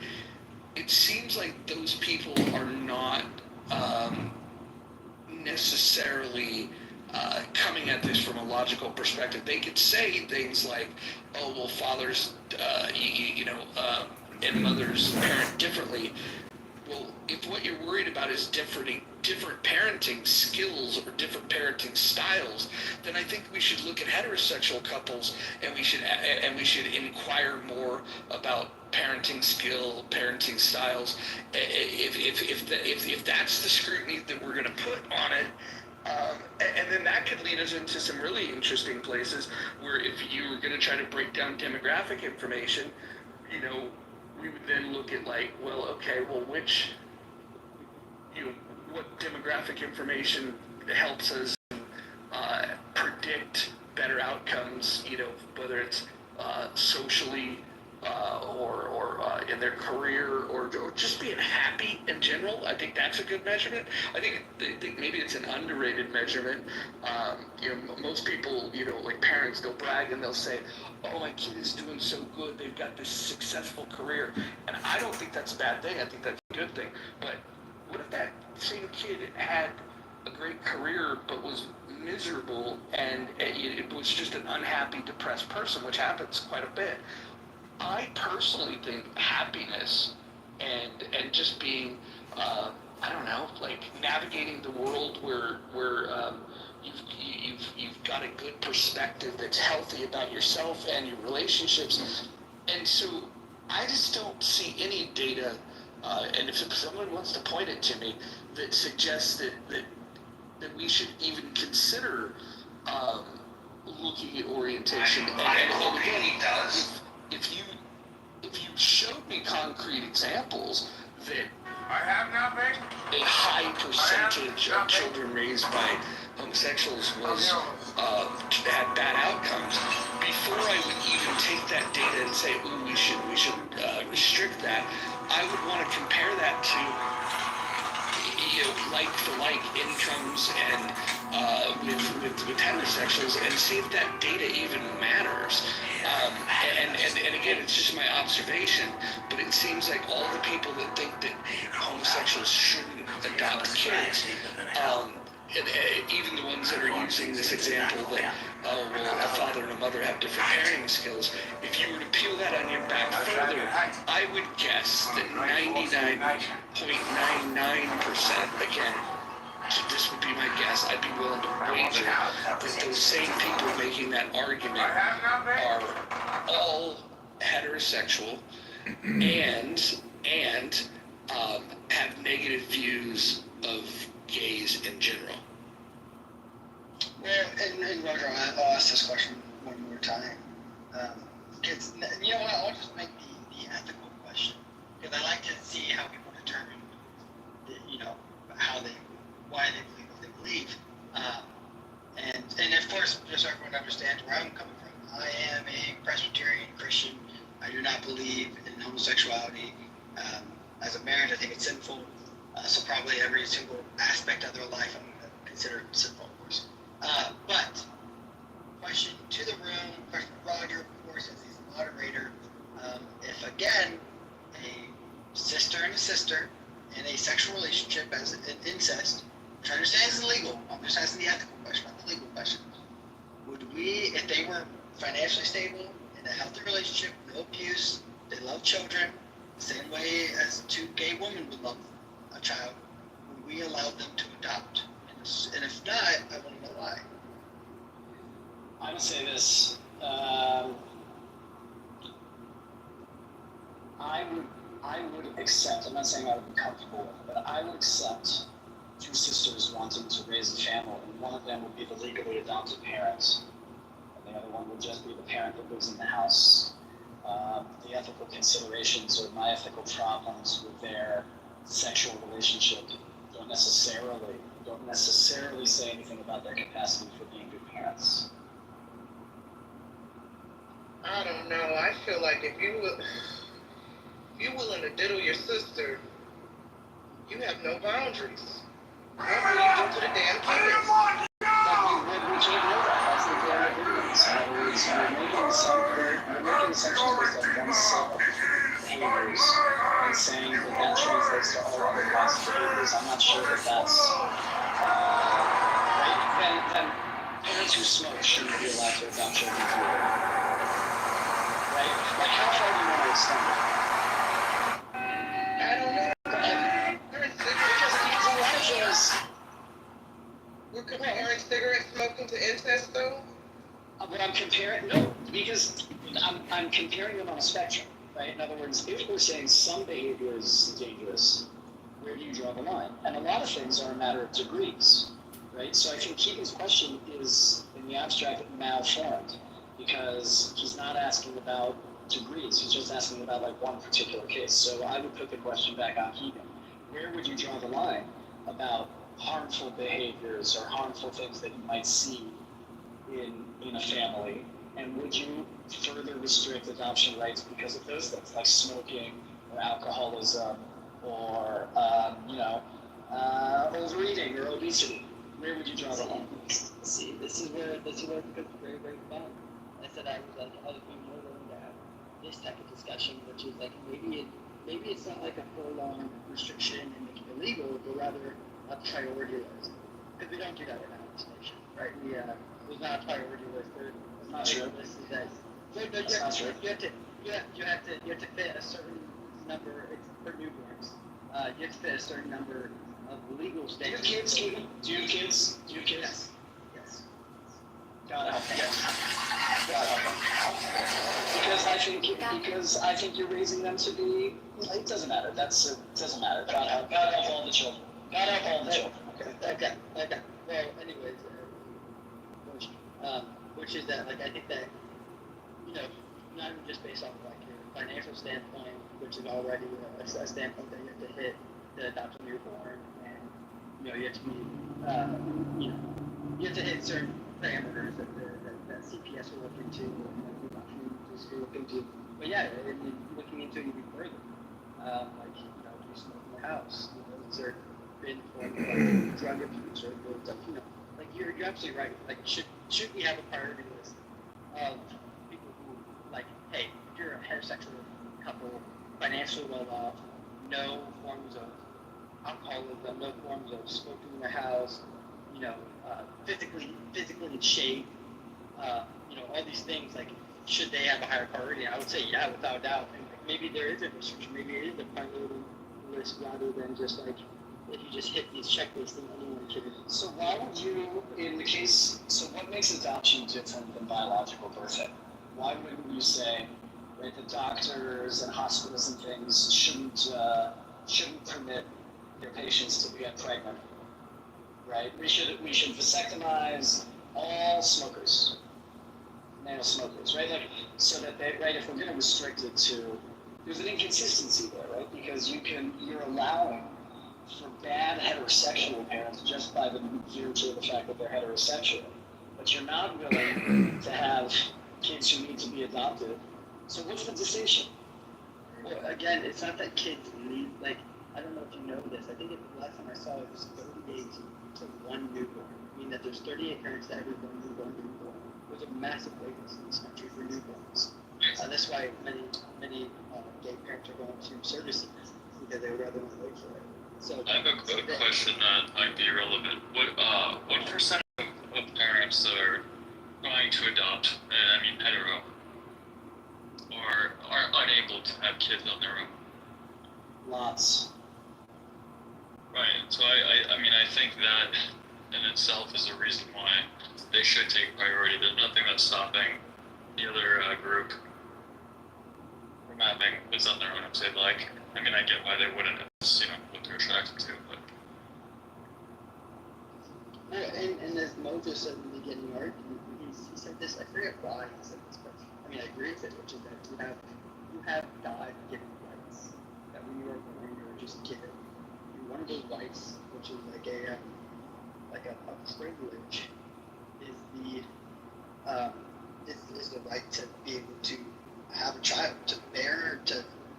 it seems like those people are not necessarily coming at this from a logical perspective. They could say things like, oh, well, fathers, and mothers parent differently. Well, if what you're worried about is different parenting skills or different parenting styles, then I think we should look at heterosexual couples and we should inquire more about parenting skill, parenting styles. If that's the scrutiny that we're going to put on it, and then that could lead us into some really interesting places where if you were going to try to break down demographic information, you know, we would then look at like, well, okay, well, what demographic information helps us predict better outcomes, you know, whether it's socially or in their career or just being happy in general. I think that's a good measurement. I think maybe it's an underrated measurement. Most people, like parents, they'll brag and they'll say, oh, my kid is doing so good. They've got this successful career. And I don't think that's a bad thing. I think that's a good thing. But what if that same kid had a great career but was miserable and it was just an unhappy, depressed person, which happens quite a bit? I personally think happiness and just being, like navigating the world where you've got a good perspective that's healthy about yourself and your relationships. And so I just don't see any data, and if someone wants to point it to me, that suggests that we should even consider looking at orientation. And again, if you showed me concrete examples, that a high percentage of children raised by homosexuals had bad outcomes. Before I would even take that data and say, "Ooh, we should restrict that," I would want to compare that to like for like incomes and with heterosexuals and see if that data even matters. And again, it's just my observation, but it seems like all the people that think that homosexuals shouldn't adopt kids, and even the ones that are using this example that, oh, well, a father and a mother have different parenting skills. If you were to peel that onion back further, I would guess that 99.99%, again, this would be my guess, I'd be willing to wager that those same people making that argument are all heterosexual and have negative views of gays in general. Well, and Roger, I'll ask this question one more time. Because, you know what, I'll just make the ethical question. Because I like to see how people determine, why they believe what they believe. And of course, just so everyone understands where I'm coming from, I am a Presbyterian Christian. I do not believe in homosexuality. As a marriage, I think it's sinful. So probably every single aspect of their life I'm going to consider sinful, of course. But question to the room, question to Roger, of course, as he's the moderator. If again, a sister and a sister in a sexual relationship as an incest, which I understand is illegal, I'm just asking the ethical question, not the legal question. Would we, if they were financially stable, in a healthy relationship, no abuse, they love children, the same way as two gay women would love a child, would we allow them to adopt? And if not, I want to know why. I would say this. I would accept, I'm not saying I would be comfortable with it, but I would accept two sisters wanting to raise a family, and one of them would be the legally adopted parents, and the other one would just be the parent that lives in the house. The ethical considerations or my ethical problems with their sexual relationship don't necessarily say anything about their capacity for being good parents. I don't know. I feel like if you're willing to diddle your sister, you have no boundaries. What will you do to the damn kids? We can't know that. That's the very evidence. In other words, you're making assumptions based on one set of behaviors and saying that translates to all other kinds of behaviors. I'm not sure that that's right. Then parents who smoke shouldn't be allowed to adopt children either. Right? Like, how far do you want to extend that? I don't know. Because a lot of things. We're comparing cigarette smoking to incest, though? But I'm comparing, no, because I'm comparing them on a spectrum, right? In other words, if we're saying some behavior is dangerous, where do you draw the line? And a lot of things are a matter of degrees, right? So I think Keegan's question is, in the abstract, malformed, because he's not asking about degrees, he's just asking about like one particular case. So I would put the question back on Keegan. Where would you draw the line about harmful behaviors or harmful things that you might see in a family, and would you further restrict adoption rights because of those things like smoking or alcoholism or overeating or obesity? Where would you draw the line? See, this is where it becomes very, very fun. I said I would be more willing to have this type of discussion, which is like maybe it's not like a full-on restriction and make it illegal, but rather a priority list. Because we don't do that in our legislation, right? There's not a priority list. There's not a list that That's not true. You have to fit a certain number. It's for newborns. You have to fit a certain number of legal states. Do you kids? Yes. God help them. God help them. Because I think you're raising them to be. It doesn't matter. It doesn't matter. God help all the children. God help all the children. Okay. Well, anyways, which is that, like, I think that, not even just based off of like your financial standpoint, which is already a standpoint that you have to hit to adopt a newborn, and you have to be, you have to hit certain parameters that CPS will look into, and the documents will look into. But yeah, looking into it even further, like do you smoke in the house? Is there been form of like drug abuse or stuff? Like you're absolutely right. Like should we have a priority list of people who like, hey, if you're a heterosexual couple, financially well off, no forms of alcoholism, no forms of smoking in the house, physically in shape, all these things, like, should they have a higher priority? I would say, yeah, without doubt. And maybe there is a restriction, maybe it is a priority list rather than just like, if you just hit these checklists, then anyone can. So why would you, in the case, so what makes adoption different than biological birthing? Why wouldn't you say, right, the doctors and hospitals and things shouldn't permit their patients to get pregnant, right? We should vasectomize all smokers, male smokers, right? Like, so that they, right, if we're going to restrict it to, there's an inconsistency there, right? Because you're allowing for bad heterosexual parents just by the virtue of the fact that they're heterosexual, but you're not willing to have kids who need to be adopted. So what's the distinction? Well, again, it's not that kids need, like, I don't know if you know this. I think the last time I saw it was 38 to one newborn. I mean that there's 38 parents to every one newborn. There's a massive wait list in this country for newborns. That's why many gay parents are going to surrogacy because they would rather not wait for it. So I have a question that might be relevant. What percent of parents that are going to adopt, hetero, or are unable to have kids on their own? Lots. Right. So I think that in itself is a reason why they should take priority. There's nothing that's stopping the other group from having kids on their own if they'd like. I get why they wouldn't. It's, what they're attracted to, but. Yeah, and as Mo just said in the beginning, he said this, I forget why he said this, but I agree with it, which is that you have God given rights. That when you are born, you're just given. And one of those rights, which is like a privilege, is the right to be able to have a child, to bear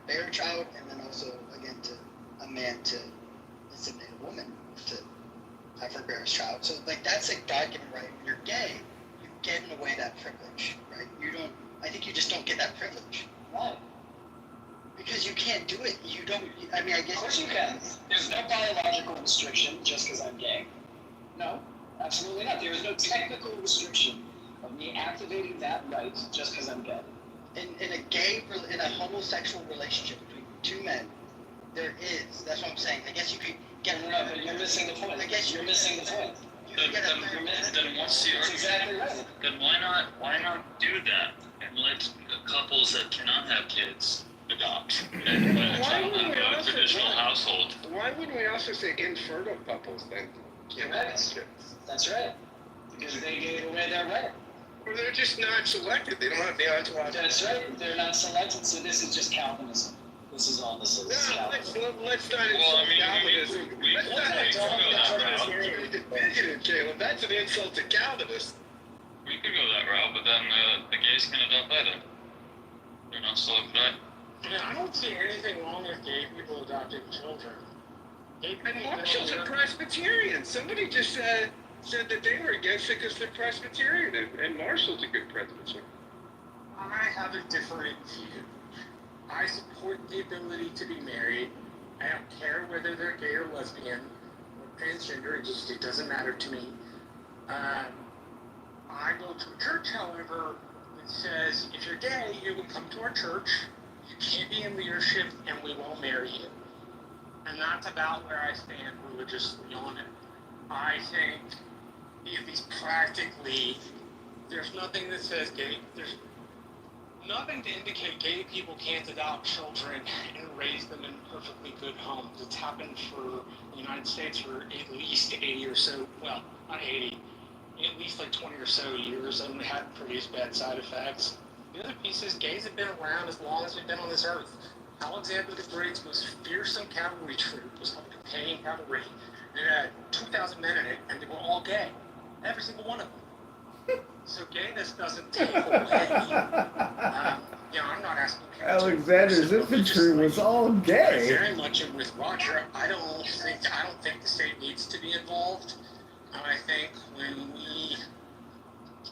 a child, and then also again to a man to inseminate a woman to have her bear a child. So like that's a God-given right. When you're gay, you're getting away that privilege, right? I think you just don't get that privilege. Why? Because you can't do it. You don't. I guess. Of course you can. There's no biological restriction just because I'm gay. No, absolutely not. There is no technical restriction of me activating that right just because I'm gay. In a homosexual relationship between two men, there is. That's what I'm saying. I guess you could get. No, but you're missing the point. I guess you're missing the point. Then what's the argument? That's exactly right. Then why not do that and let couples that cannot have kids adopt and let a child have a traditional household? Why wouldn't we also say infertile couples then? Correct. That's right. Because they gave away their right. Or they're just not selected. They don't have the entourage. That's right. They're not selected. So this is just Calvinism. This is all this is. No, let's not Well, insult Calvinism. we Let's not insult Caleb. That's an insult to Calvinists. We could go that route, but then the gays can adopt either. They're not selected. Yeah, I don't see anything wrong with gay people adopting children. And Marshall's a Presbyterian. Somebody just said that they were against it because they're Presbyterian, and Marshall's a good Presbyterian. I have a different view. I support the ability to be married. I don't care whether they're gay or lesbian or transgender. It doesn't matter to me. I go to a church, however, that says if you're gay, you will come to our church. You can't be in leadership, and we won't marry you. And that's about where I stand religiously on it. I think, at least practically, there's nothing that says there's nothing to indicate gay people can't adopt children and raise them in perfectly good homes. It's happened for the United States for at least 80 or so, well, not 80, at least like 20 or so years, and it had pretty bad side effects. The other piece is gays have been around as long as we've been on this earth. Alexander the Great's most fearsome cavalry troop was called companion cavalry. It had 2,000 men in it, and they were all gay. Every single one of them. So gayness doesn't take away. I'm not asking people Alexander's infantry was all gay. Very much am with Roger. I don't think the state needs to be involved. And I think when we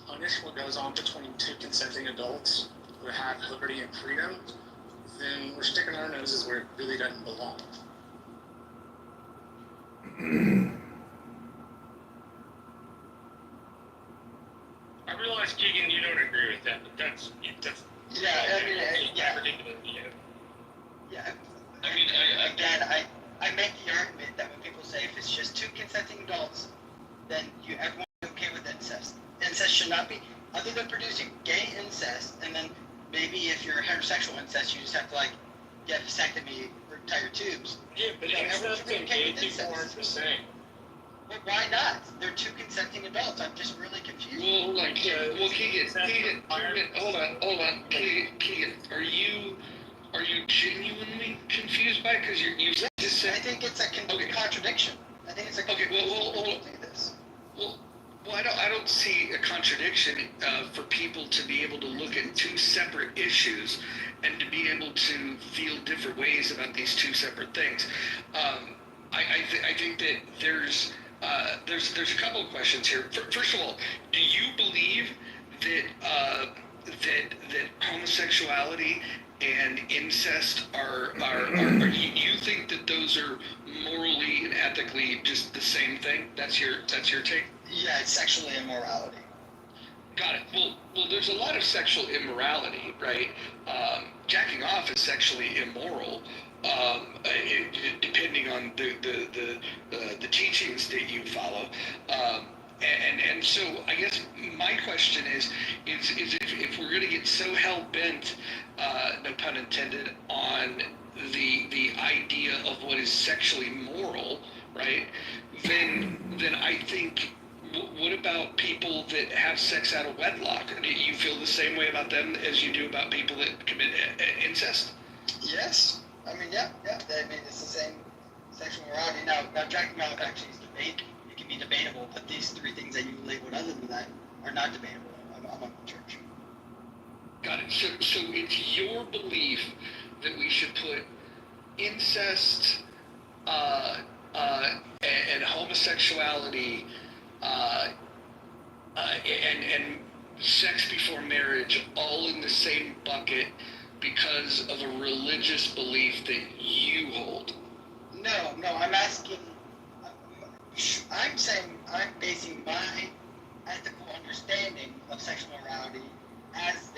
punish what goes on between two consenting adults who have liberty and freedom, then we're sticking our noses where it really doesn't belong. I realize, Keegan, you don't agree with that, but that's Yeah, I mean, yeah. I make the argument that when people say if it's just two consenting adults, then everyone's okay with incest. Incest should not be, other than producing gay incest, and then maybe if you're heterosexual incest, you just have to get a vasectomy or tie your tubes. Yeah, but incest and gay people aren't the same. Well, why not? They're two consenting adults. I'm just really confused. Well, Keegan, hold on, Keegan, are you genuinely confused by it? Because you just said. I think it's a contradiction. I think it's a contradiction. Well, I don't see a contradiction for people to be able to look at two separate issues and to be able to feel different ways about these two separate things. I think that there's a couple of questions here. First of all, do you believe that that homosexuality and incest are you think that those are morally and ethically just the same thing? That's your take? Yeah, it's sexual immorality. Got it. Well, there's a lot of sexual immorality, right? Jacking off is sexually immoral, depending on the teachings that you follow. And so I guess my question is if we're going to get so hell bent, no pun intended, on the idea of what is sexually moral, right? Then I think. What about people that have sex out of wedlock? Do you feel the same way about them as you do about people that commit incest? Yes. I mean, yeah. I mean, it's the same sexual morality. Now jacking off actually is debatable. It can be debatable, but these three things that you labeled other than that are not debatable among the church. Got it. So it's your belief that we should put incest and homosexuality and sex before marriage all in the same bucket because of a religious belief that you hold? No, I'm saying I'm basing my ethical understanding of sexual morality as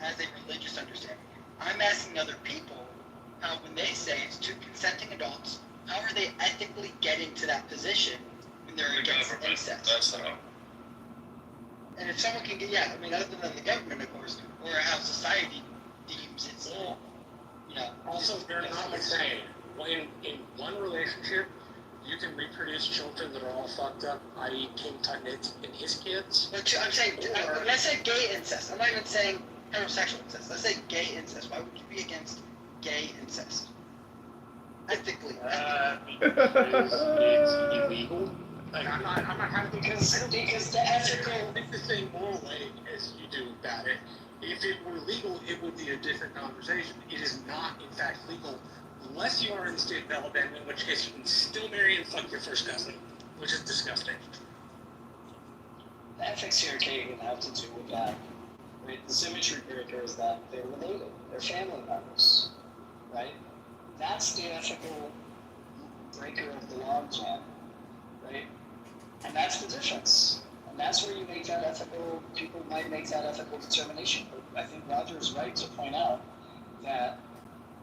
a religious understanding. I'm asking other people how, when they say it's two consenting adults, how are they ethically getting to that position when they're against incest? That's how. And if someone can get, other than the government, of course, or how society deems it's, Also, they're not the same. In one relationship, you can reproduce children that are all fucked up, i.e. King Tut and his kids. But I'm saying, let's say gay incest. I'm not even saying heterosexual incest. Let's say gay incest. Why would you be against gay incest? Ethically. Because it's illegal. Like, I'm not having because the ethical. It's the same moral way as you do about it. If it were legal, it would be a different conversation. It is not, in fact, legal unless you are in the state of Alabama, in which case you can still marry and fuck your first cousin, which is disgusting. The ethics here can't have to do with that. Right? The symmetry breaker is that they're related, they're family members, right? That's the ethical breaker of the logjam, right? And that's the difference. And that's where you make that ethical, people might make that ethical determination. But I think Roger is right to point out that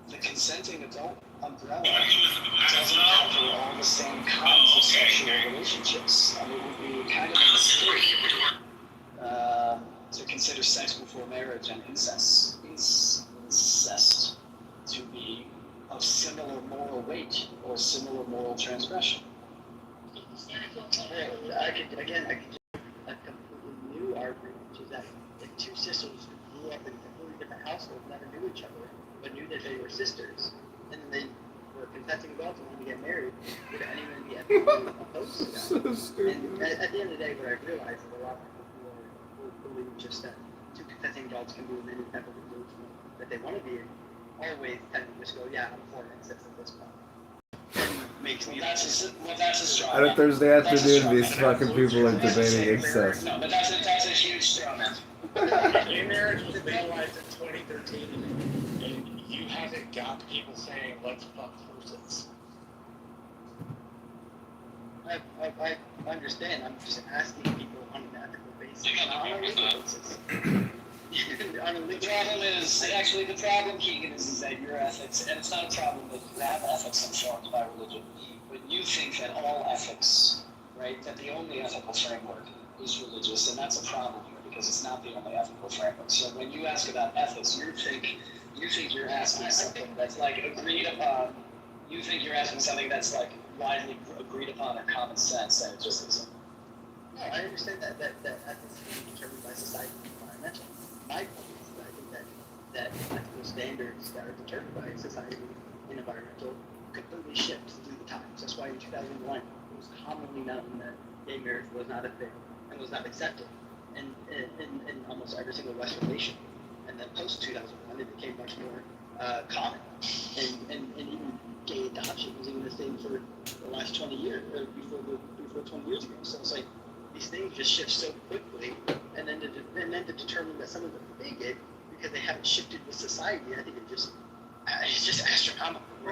the consenting adult umbrella doesn't cover all the same kinds of sexual relationships. I mean, it would be kind of a mistake to consider sex before marriage and incest to be of similar moral weight or similar moral transgression. I could a completely new argument, which is that the two sisters who grew up in very household never knew each other, but knew that they were sisters, and then they were consenting adults and wanted to get married, would anyone be ethically opposed to that? So stupid. And at the end of the day, what I realized is a lot of people who believe just that two consenting adults can be in any type of engagement that they want to be in, always tend to just go, yeah, I'm for incest at this point. Makes me That's a straw On a man. Thursday That's a afternoon, straw these man. fucking people are That's a debating straw man. incest. No, but that's a huge straw man. Gay marriage was legalized in 2013, and you haven't got people saying, let's fuck persons. I understand. I'm just asking people on an ethical basis, You got not on a the legal problem basis. On a The legal problem is, actually, the problem, Keegan, is that your ethics, and it's not a problem that you have ethics informed by religion, but you think that all ethics, right, that the only ethical framework is religious, and that's a problem here, because it's not the only ethical framework. So when you ask about ethics, you think you're asking something that's like agreed upon, you think you're asking something that's like widely agreed upon or common sense, and it just isn't. No, I understand that ethics can be determined by society and environmental. My point is that I think that ethical standards that are determined by society and environmental completely shift through the times. That's why in 2001 it was commonly known that gay marriage was not a thing and was not accepted in almost every single Western nation. And then post 2001 it became much more common. And even gay adoption was even a thing for the last 20 years, or before 20 years ago. So it's like these things just shift so quickly, and then to determine that someone's a bigot because they haven't shifted with society, I think it's just astronomical. I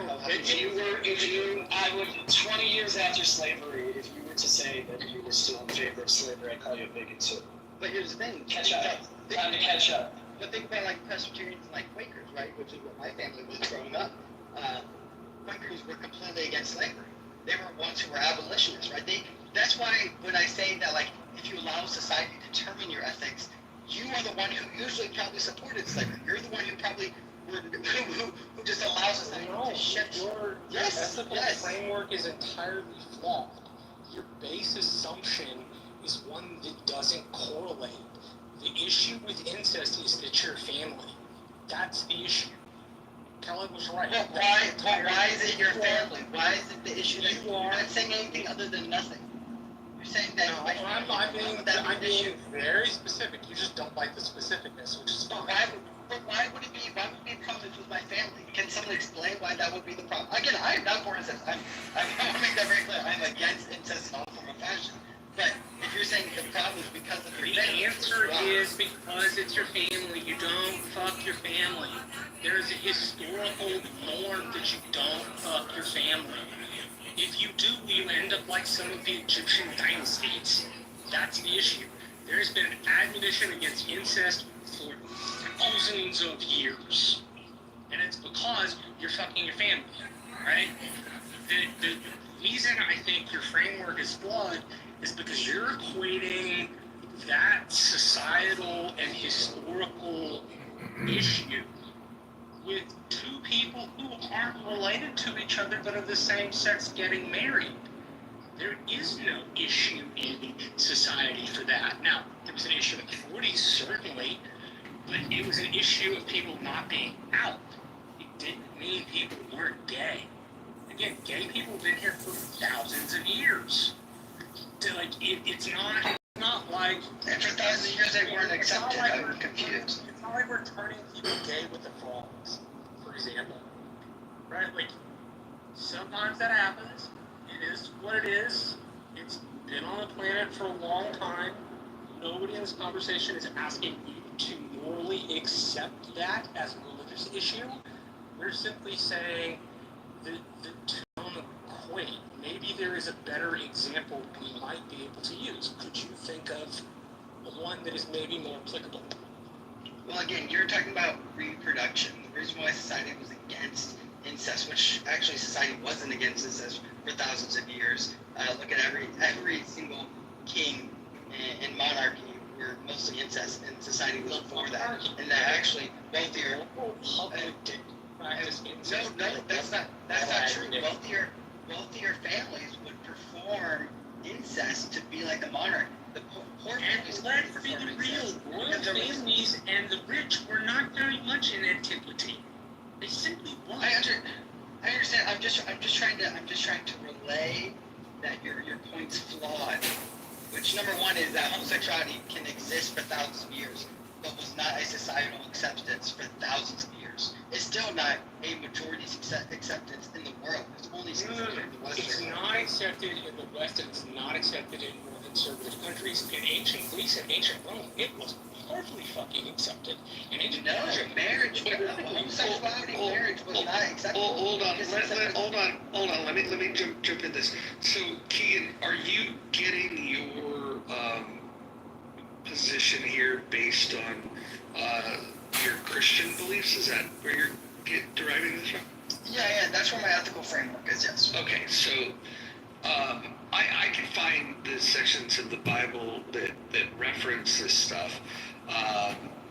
would, 20 years after slavery, if you were to say that you were still in favor of slavery, I'd call you a bigot too. But here's the thing. Catch up. Time to catch up. But think about like Presbyterians and like Quakers, right? Which is what my family was growing up. Quakers were completely against slavery. They were ones who were abolitionists, right? That's why when I say that, like, if you allow society to determine your ethics, you are the one who usually probably supported slavery. You're the one who probably who just allows society to shift. Your ethical framework is entirely flawed. Your base assumption is one that doesn't correlate. The issue with incest is that you're family. That's the issue. Kelly was right. But why is it your family? Why is it the issue that you're not saying anything other than nothing? You're saying that. No, I'm being very specific. You just don't like the specificness, which is fine. Why would it be a problem with my family? Can someone explain why that would be the problem? Again, I am not for incest. I want to make that very clear. I'm against incest in all form of fashion. But if you're saying the problem is because of your family, the answer is because it's your family. You don't fuck your family. There's a historical norm that you don't fuck your family. If you do, you end up like some of the Egyptian dynasties. That's the issue. There's been an admonition against incest for thousands of years. And it's because you're fucking your family, right? The reason I think your framework is flawed is because you're equating that societal and historical issue with two people who aren't related to each other but of the same sex getting married. There is no issue in society for that. Now, there was an issue in the 40s, certainly, but it was an issue of people not being out. It didn't mean people weren't gay. Again, gay people have been here for thousands of years. Like, it's not like... And for thousands of years they weren't accepted. Like I'm confused. It's not like we're turning people gay with the frogs, for example. Right? Like, sometimes that happens. It is what it is. It's been on the planet for a long time. Nobody in this conversation is asking you to morally accept that as a religious issue. We're simply saying the two don't equate. Maybe there is a better example we might be able to use. Could you think of one that is maybe more applicable? Well, again, you're talking about reproduction. The reason why society was against incest, which actually society wasn't against incest for thousands of years. Look at every single king and monarchy were mostly incest, and society was for that. And that actually wealthier. No, that's not true. Wealthier families would perform incest to be like the monarch. The poor And families. let's be real, royal families and the rich were not very much in antiquity. They simply weren't. I understand. I'm just trying to relay that your point's flawed. Which number one is that homosexuality can exist for thousands of years, but was not a societal acceptance for thousands of years. It's still not a majority acceptance in the world. It's only accepted in the West. It's not accepted in the West, and it's not accepted in more conservative countries. In ancient Greece and ancient Rome, it was hardly fucking accepted. In ancient Persia, marriage, homosexuality, marriage was not accepted. Hold on. Let me jump in this. So, Keegan, are you getting your position here based on your Christian beliefs? Is that where you're deriving this from? Yeah, that's where my ethical framework is, yes. Okay, so I can find the sections of the Bible that reference this stuff,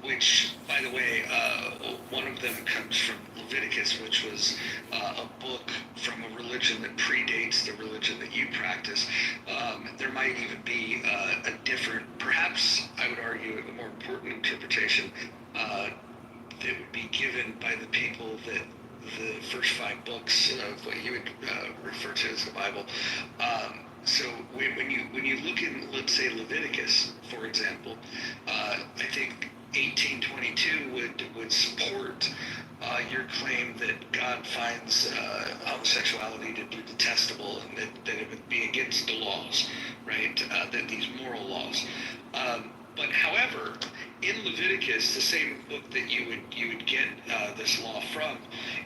which, by the way, one of them comes from Leviticus, which was a book from a religion that predates the religion that you practice. There might even be a different, perhaps I would argue a more important interpretation that would be given by the people that the first 5 books of what you would refer to as the Bible. So when you look in, let's say, Leviticus, for example, I think 1822 would support your claim that God finds homosexuality to be detestable and that it would be against the laws, right? That these moral laws. But however, in Leviticus, the same book that you would get this law from,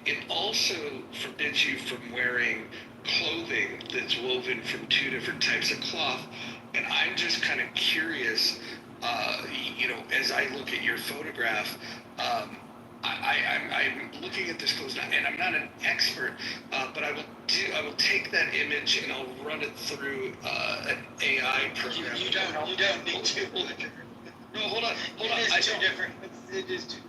it also forbids you from wearing clothing that's woven from 2 different types of cloth. And I'm just kind of curious, as I look at your photograph, I'm looking at this close, and I'm not an expert, but I will take that image and I'll run it through an AI program. You don't need to. No, hold on. It is too different. It is too.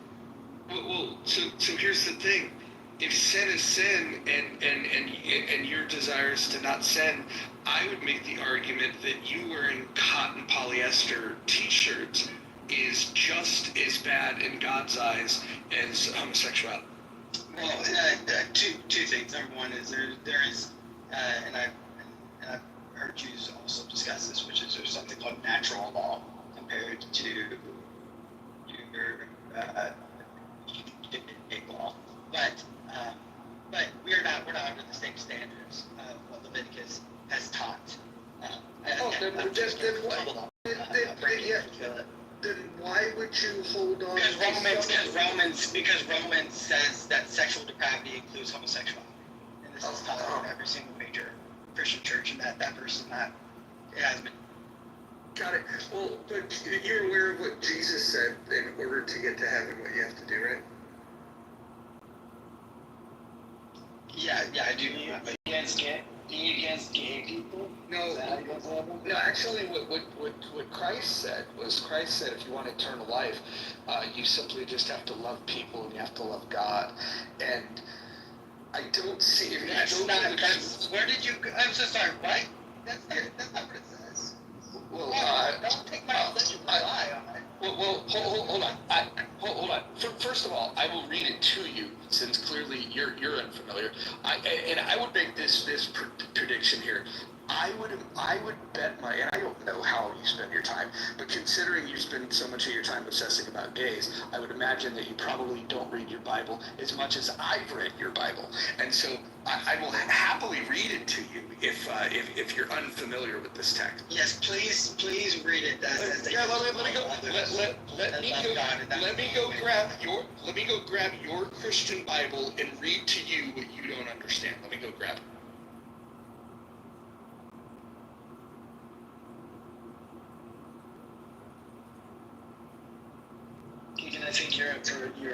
Well, so here's the thing. If sin is sin and your desire is to not sin, I would make the argument that you wearing cotton polyester t-shirts is just as bad in God's eyes as homosexuality. Well, two things. Number one is there is, and I've heard Jews also discuss this, which is there's something called natural law compared to your law, but we're not under the same standards of what Leviticus has taught. Then why would you hold on? Because Romans says that sexual depravity includes homosexuality, and this is taught in every single major Christian church, and that verse is not. It has been. Got it. Well, but you're aware of what Jesus said in order to get to heaven, what you have to do, right? Yeah, I do. Are you against gay people? No, actually what Christ said was, if you want eternal life, you simply just have to love people and you have to love God. And I don't see... Where did you... I'm so sorry, what? That's not what it says. Well, don't take my religion to lie on it. Well, hold on. Hold on. First of all, I will read it to you, since clearly you're unfamiliar. I would make this prediction here. I would bet and I don't know how you spend your time, but considering you spend so much of your time obsessing about gays, I would imagine that you probably don't read your Bible as much as I've read your Bible. And so I will happily read it to you if you're unfamiliar with this text. Yes, please read it. Let me go grab your Christian Bible and read to you what you don't understand. Let me go grab it. And I think you're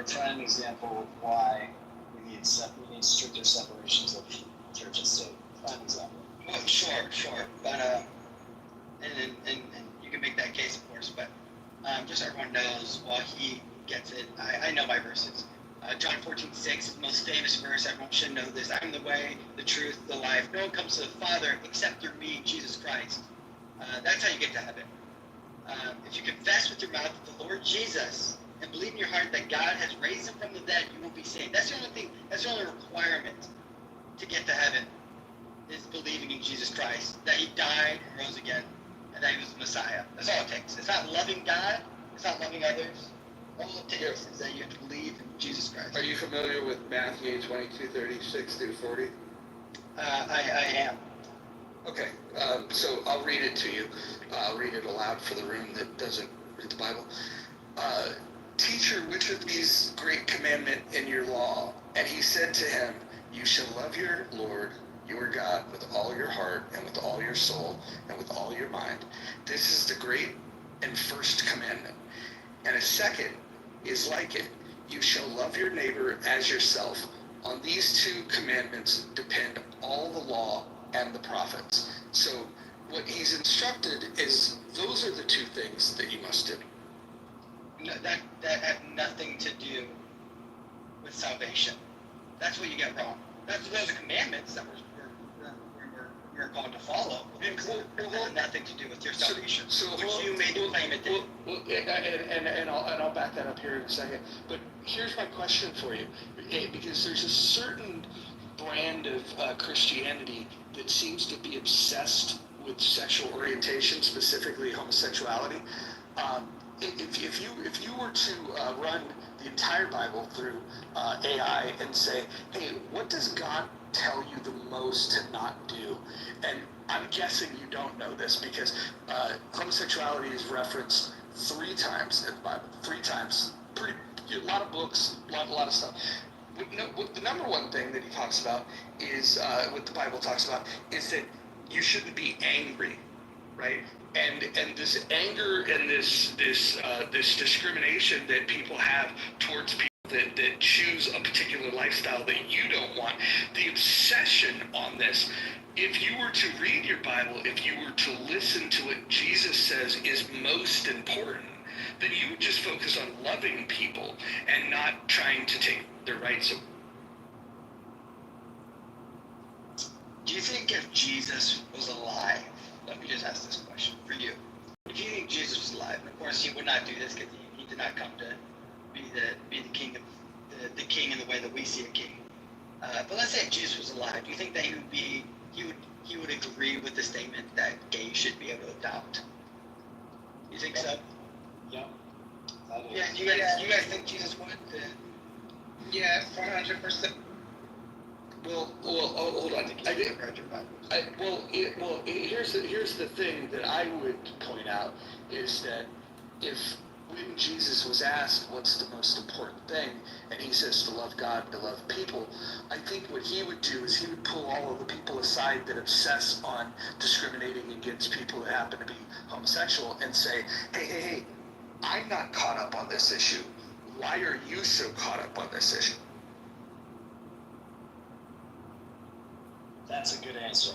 a prime example of why we need stricter separations of church and state. Prime example. Well, sure, but and you can make that case, of course, but just so everyone knows, while he gets it, I know my verses. John 14:6, the most famous verse. Everyone should know this. I'm the way, the truth, the life. No one comes to the Father except through me, Jesus Christ. That's how you get to heaven. If you confess with your mouth the Lord Jesus and believe in your heart that God has raised him from the dead, you will be saved. That's the only thing. That's the only requirement to get to heaven is believing in Jesus Christ, that he died and rose again, and that he was the Messiah. That's all it takes. It's not loving God. It's not loving others. All it takes is that you have to believe in Jesus Christ. Are you familiar with Matthew 22:36-40? I am. Okay, so I'll read it to you. I'll read it aloud for the room that doesn't read the Bible. Teacher, which of these great commandment in your law? And he said to him, you shall love your Lord, your God, with all your heart and with all your soul and with all your mind. This is the great and first commandment. And a second is like it. You shall love your neighbor as yourself. On these two commandments depend all the law and the prophets. So what he's instructed is those are the two things that you must do. No, that have nothing to do with salvation. That's what you get wrong. Those are commandments that we're called to follow. It has nothing to do with your salvation, which you made the claim it did. And I'll back that up here in a second. But here's my question for you, because there's a certain brand of Christianity that seems to be obsessed with sexual orientation, specifically homosexuality. If you were to run the entire Bible through AI and say, hey, what does God tell you the most to not do? And I'm guessing you don't know this because homosexuality is referenced 3 times in the Bible. 3 times. A lot of books, a lot of stuff. The number one thing that he talks about is, what the Bible talks about, is that you shouldn't be angry, right? And this anger and this discrimination that people have towards people that choose a particular lifestyle that you don't want, the obsession on this, if you were to read your Bible, if you were to listen to what Jesus says is most important, then you would just focus on loving people and not trying to take their rights away. Do you think if Jesus was alive, let me just ask this question for you. If you think Jesus was alive, and of course he would not do this because he did not come to be the king of the king in the way that we see a king. But let's say if Jesus was alive, do you think that he would agree with the statement that gays should be able to adopt? You think so? Yeah. Yeah. You guys think Jesus would? Yes, 100%. Well, hold on. Here's the thing that I would point out is that when Jesus was asked what's the most important thing, and he says to love God and to love people, I think what he would do is he would pull all of the people aside that obsess on discriminating against people that happen to be homosexual and say, hey, I'm not caught up on this issue. Why are you so caught up on this issue? That's a good answer.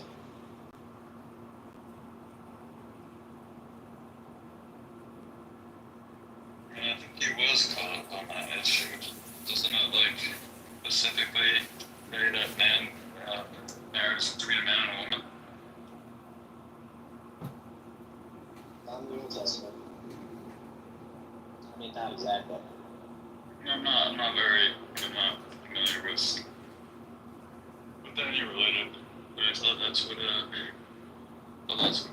And I think he was caught up on that issue. Doesn't it, like, specifically say that marriage between a man and a woman? Not in the Old Testament. I mean, not exactly. I'm not familiar with any related, but I thought that's what that's.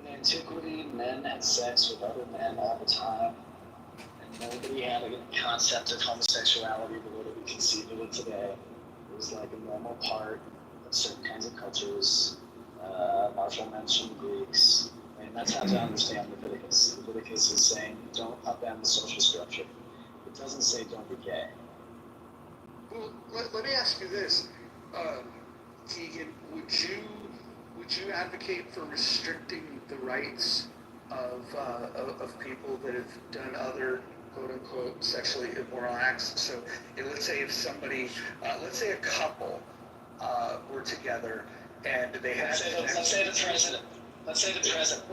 In antiquity, men had sex with other men all the time, and nobody had a concept of homosexuality the way that we conceive of it today. It was like a normal part of certain kinds of cultures. Marshall mentioned Greeks. I mean, that's how to understand Leviticus. Leviticus is saying don't upend the social structure. It doesn't say don't be gay. Well, let me ask you this, Keegan. Would you advocate for restricting the rights of people that have done other quote unquote sexually immoral acts? So, let's say if somebody, let's say a couple were together and they had. Let's say the president. Let's say the president.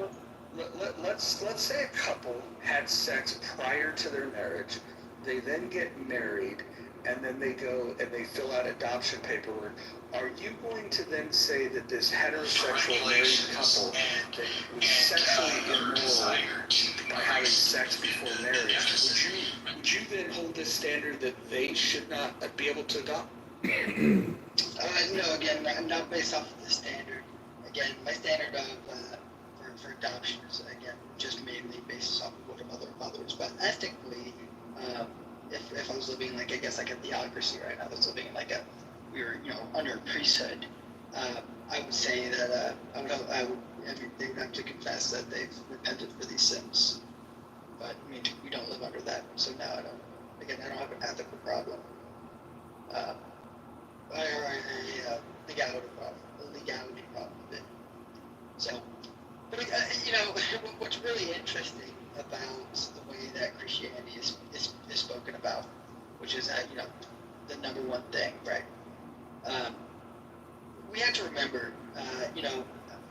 Let's say a couple had sex prior to their marriage. They then get married, and then they go and they fill out adoption paperwork, are you going to then say that this heterosexual married couple that was sexually immoral by having sex before marriage, would you then hold this standard that they should not be able to adopt? No, again, not based off of the standard. Again, my standard of for adoption is again just mainly based off of what a mother and fathers. But ethically, if I was living like I guess like a theocracy right now, that's living like we were under a priesthood. I would say that they would have to confess that they've repented for these sins. But I mean, we don't live under that, so now I don't have an ethical problem. Or a legality problem with it. So, but what's really interesting about the way that Christianity is spoken about, which is that the number one thing, right? We have to remember,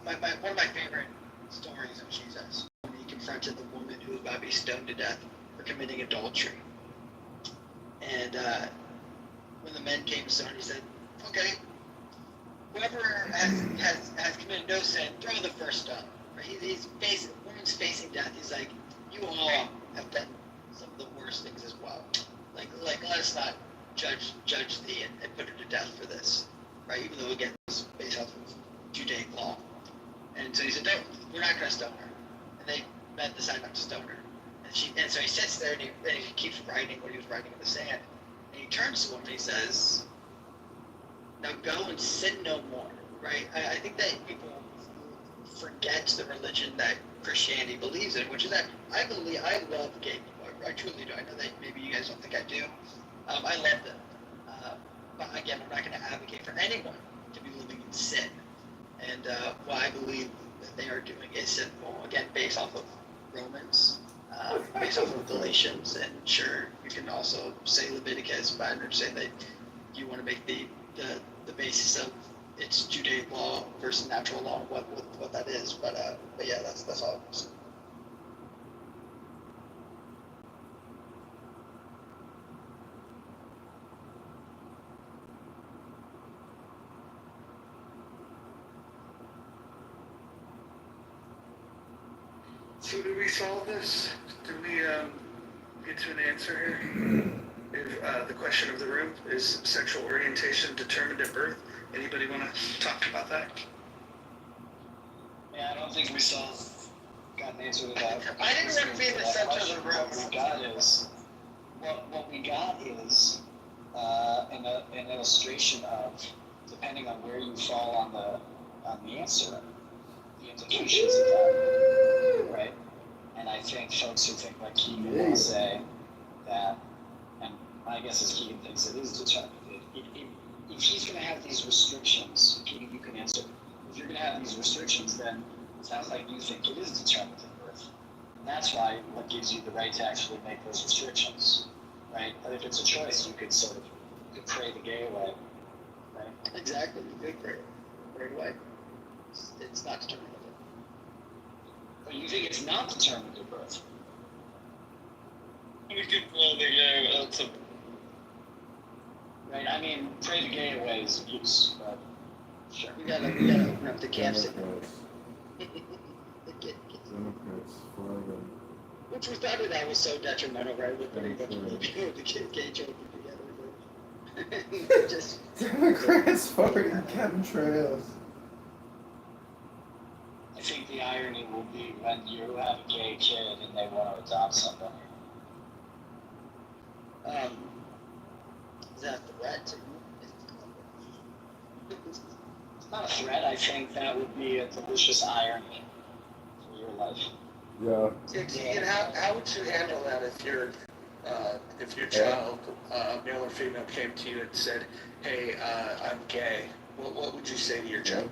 one of my favorite stories of Jesus when he confronted the woman who was about to be stoned to death for committing adultery, and when the men came to stone, he said, "Okay, whoever has committed no sin, throw the first stone." Right? Woman's facing death. He's like, "You all have done some of the worst things as well. Like let us not judge thee and put her to death for this." Right? Even though again it's based off of Judaic law. And so he said, "No, we're not going to stone her." And they decide not to stone her. And so he sits there and he keeps writing what he was writing in the sand. And he turns to him and he says, "Now go and sin no more." Right? I think that people forget the religion that Christianity believes in, which is that I love gay people. I truly do. I know that maybe you guys don't think I do. I love them. But again, I'm not going to advocate for anyone to be living in sin. And what I believe that they are doing is sinful. Again, based off of Romans, based off of Galatians, and sure, you can also say Leviticus, but I understand that you want to make the basis of it's Judaic law versus natural law, what that is. But yeah, that's all. So did we solve this? Did we get to an answer here? If, the question of the room is sexual orientation determined at birth. Anybody want to talk about that? Yeah, I don't think we got an answer to that. I didn't want to be in the center of the room. What we got is an illustration of, depending on where you fall on the answer, the implications of that, right? And I think folks who think like Keegan will say that, and my guess is Keegan thinks it is determined. If he's going to have these restrictions, Keegan, you can answer. If you're going to have these restrictions, then it sounds like you think it is determined at birth. And that's why what gives you the right to actually make those restrictions, right? But if it's a choice, you could sort of pray the gay away, right? Exactly, you could pray away. It's not determined. But you think it's not determined at birth? We could blow the gay out. Right, I mean, pray the gay away is abuse, but sure. We gotta open up the camps. Which we thought that was so detrimental, right? With putting a bunch of the gay children together. Just Democrats voting chemtrails. I think the irony will be when you have a gay kid and they want to adopt somebody. Is that a threat to you? It's not a threat. I think that would be a delicious irony for your life. Yeah. And how would you handle that if your child, male or female, came to you and said, "Hey, I'm gay"? What would you say to your child?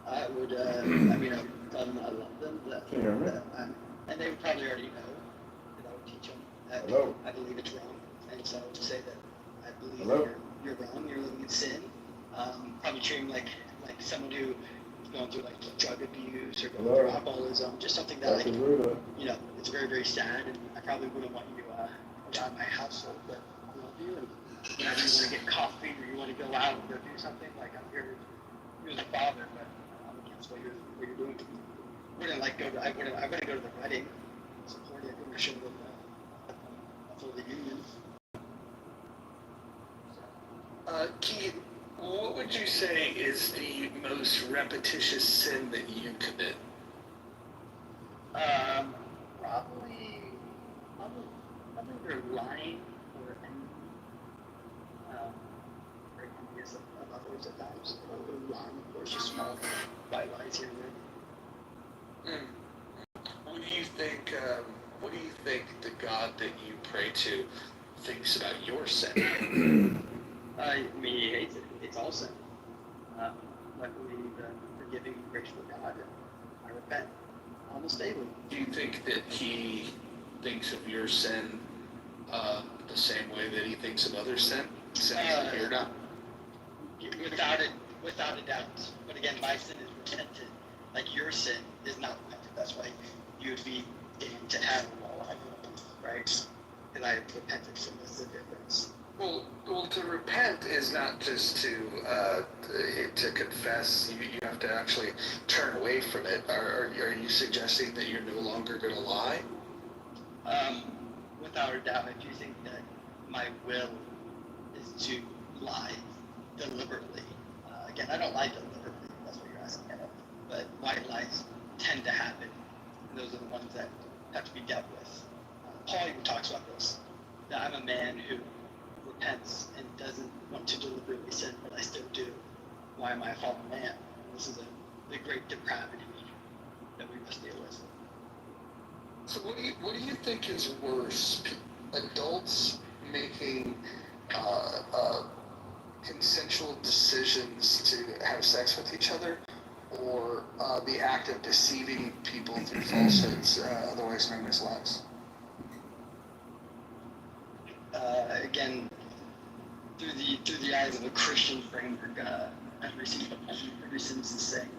I would. I mean, I love them, and they would probably already know. And I would teach them that I believe it's wrong, and so I would say that I believe that you're wrong. You're living in sin. Probably treat them like someone who is going through like drug abuse or going through alcoholism, just something that like it's very very sad, and I probably wouldn't want you around my household, but I love you, and whenever you want to get coffee or you want to go out or do something, like I'm here, you're the father, but I'm against what you're doing. I wouldn't go to the wedding, support it, or show them for the union. Keith, what would you say is the most repetitious sin that you commit? Probably either lying or very envious of others at times. Lying, of course, just small white lies here and there. What do you think? What do you think the God that you pray to thinks about your sin? I mean, he hates it. It's all sin. Luckily, the forgiving, graceful God, and I repent almost daily. Do you think that he thinks of your sin the same way that he thinks of other sins that you're not? Without a doubt. But again, my sin is repented. Like your sin is not repented. That's why you would be damned to heaven while I live, right? And I have repented sin. That's the difference. Well, to repent is not just to confess. You have to actually turn away from it. Are you suggesting that you're no longer going to lie? Without a doubt, I do think that my will is to lie deliberately. Again, I don't lie deliberately. That's what you're asking about. But white lies tend to happen, and those are the ones that have to be dealt with. Paul even talks about this. That I'm a man who repents and doesn't want to deliberately sin, but I still do. Why am I a fallen man? And this is the great depravity that we must deal with. So what do you think is worse? Adults making consensual decisions to have sex with each other, or the act of deceiving people through falsehoods, otherwise known as lies? Again, through the eyes of a Christian framework, every sin is the same.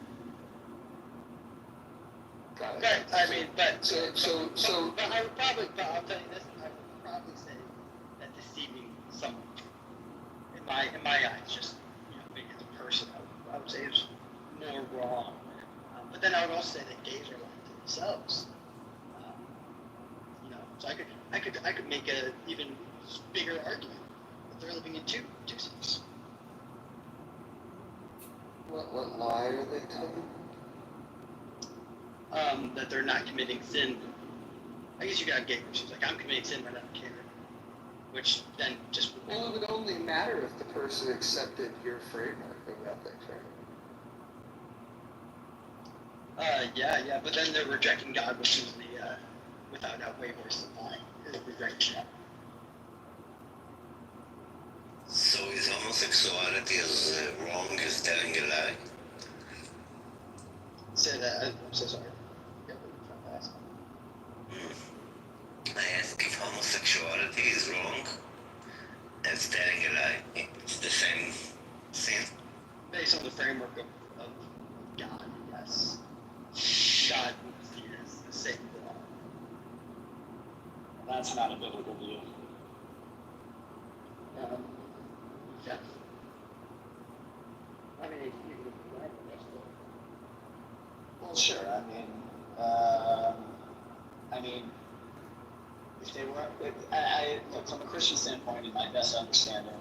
Got it. But I mean, but I would probably, I'll tell you this, I would probably say that deceiving someone, in my eyes, just being as a person, I would say is more wrong. But then I would also say that gays are lying to themselves. So I could make a even bigger argument that they're living in two cities. What lie are they telling? That they're not committing sin. I guess you got gay Christians like I'm committing sin, but I don't care. Which then just it would only matter if the person accepted your framework of ethics, right? Yeah, but then they're rejecting God, which is the without doubt way worse than lying. Is rejection. So is homosexuality as wrong as telling a lie? Say that. I'm so sorry. I ask if homosexuality is wrong as telling a lie. It's the same sin. Based on the framework of God, yes. God would see it as the same law. That's not a biblical view. Yeah. I mean, you can right, Well, sure. I mean, if they were, look from a Christian standpoint, in my best understanding,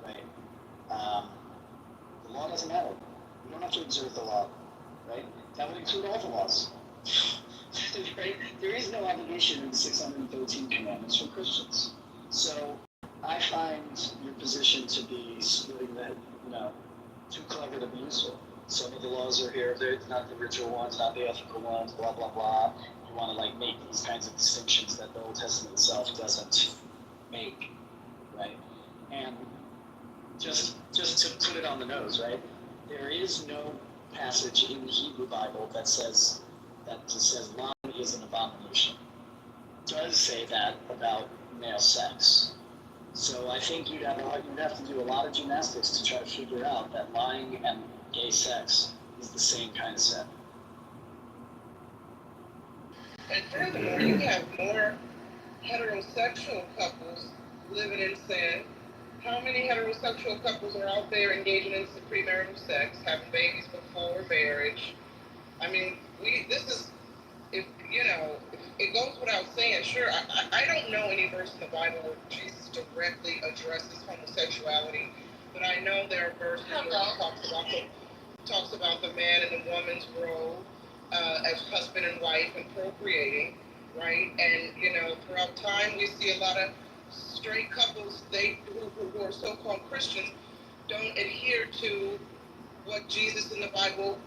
right? The law doesn't matter. You don't have to observe the law, right? That would include all the laws. Right? There is no obligation in the 613 commandments for Christians. So I find your position to be splitting that, too clever to be useful. Some of the laws are here, they're not the ritual ones, not the ethical ones, blah, blah, blah. You want to make these kinds of distinctions that the Old Testament itself doesn't make, right? And just to put it on the nose, right? There is no passage in the Hebrew Bible that says lying is an abomination. It does say that about male sex. So I think you'd have to do a lot of gymnastics to try to figure out that lying and gay sex is the same kind of sin. And furthermore, you have more heterosexual couples living in sin How many heterosexual couples are out there engaging in premarital sex, having babies before marriage? I mean, this is, if, if it goes without saying, sure, I don't know any verse in the Bible where Jesus directly addresses homosexuality, but I know there are verses where he talks about the man and the woman's role as husband and wife and procreating, right? And, throughout time, we see a lot of straight couples, who are so-called Christians, don't adhere to what Jesus in the Bible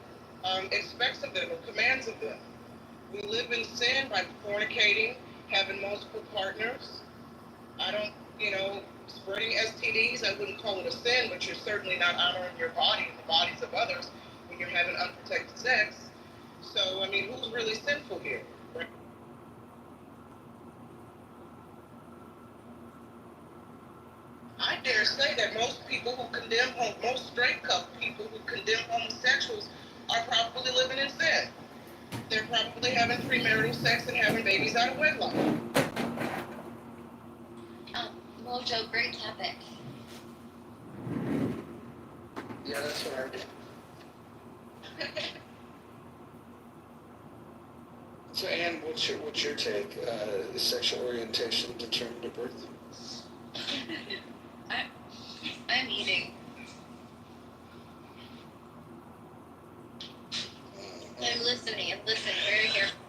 expects of them or commands of them. We live in sin by fornicating, having multiple partners. I don't, spreading STDs, I wouldn't call it a sin, but you're certainly not honoring your body and the bodies of others when you're having unprotected sex. So, I mean, who's really sinful here? Right? I dare say that most straight couple people who condemn homosexuals are probably living in sin. They're probably having premarital sex and having babies out of wedlock. Mojo, great topic. Yeah, that's what I did. So, Anne, what's your take? Sexual orientation determined at birth? I'm eating. I'm listening very carefully.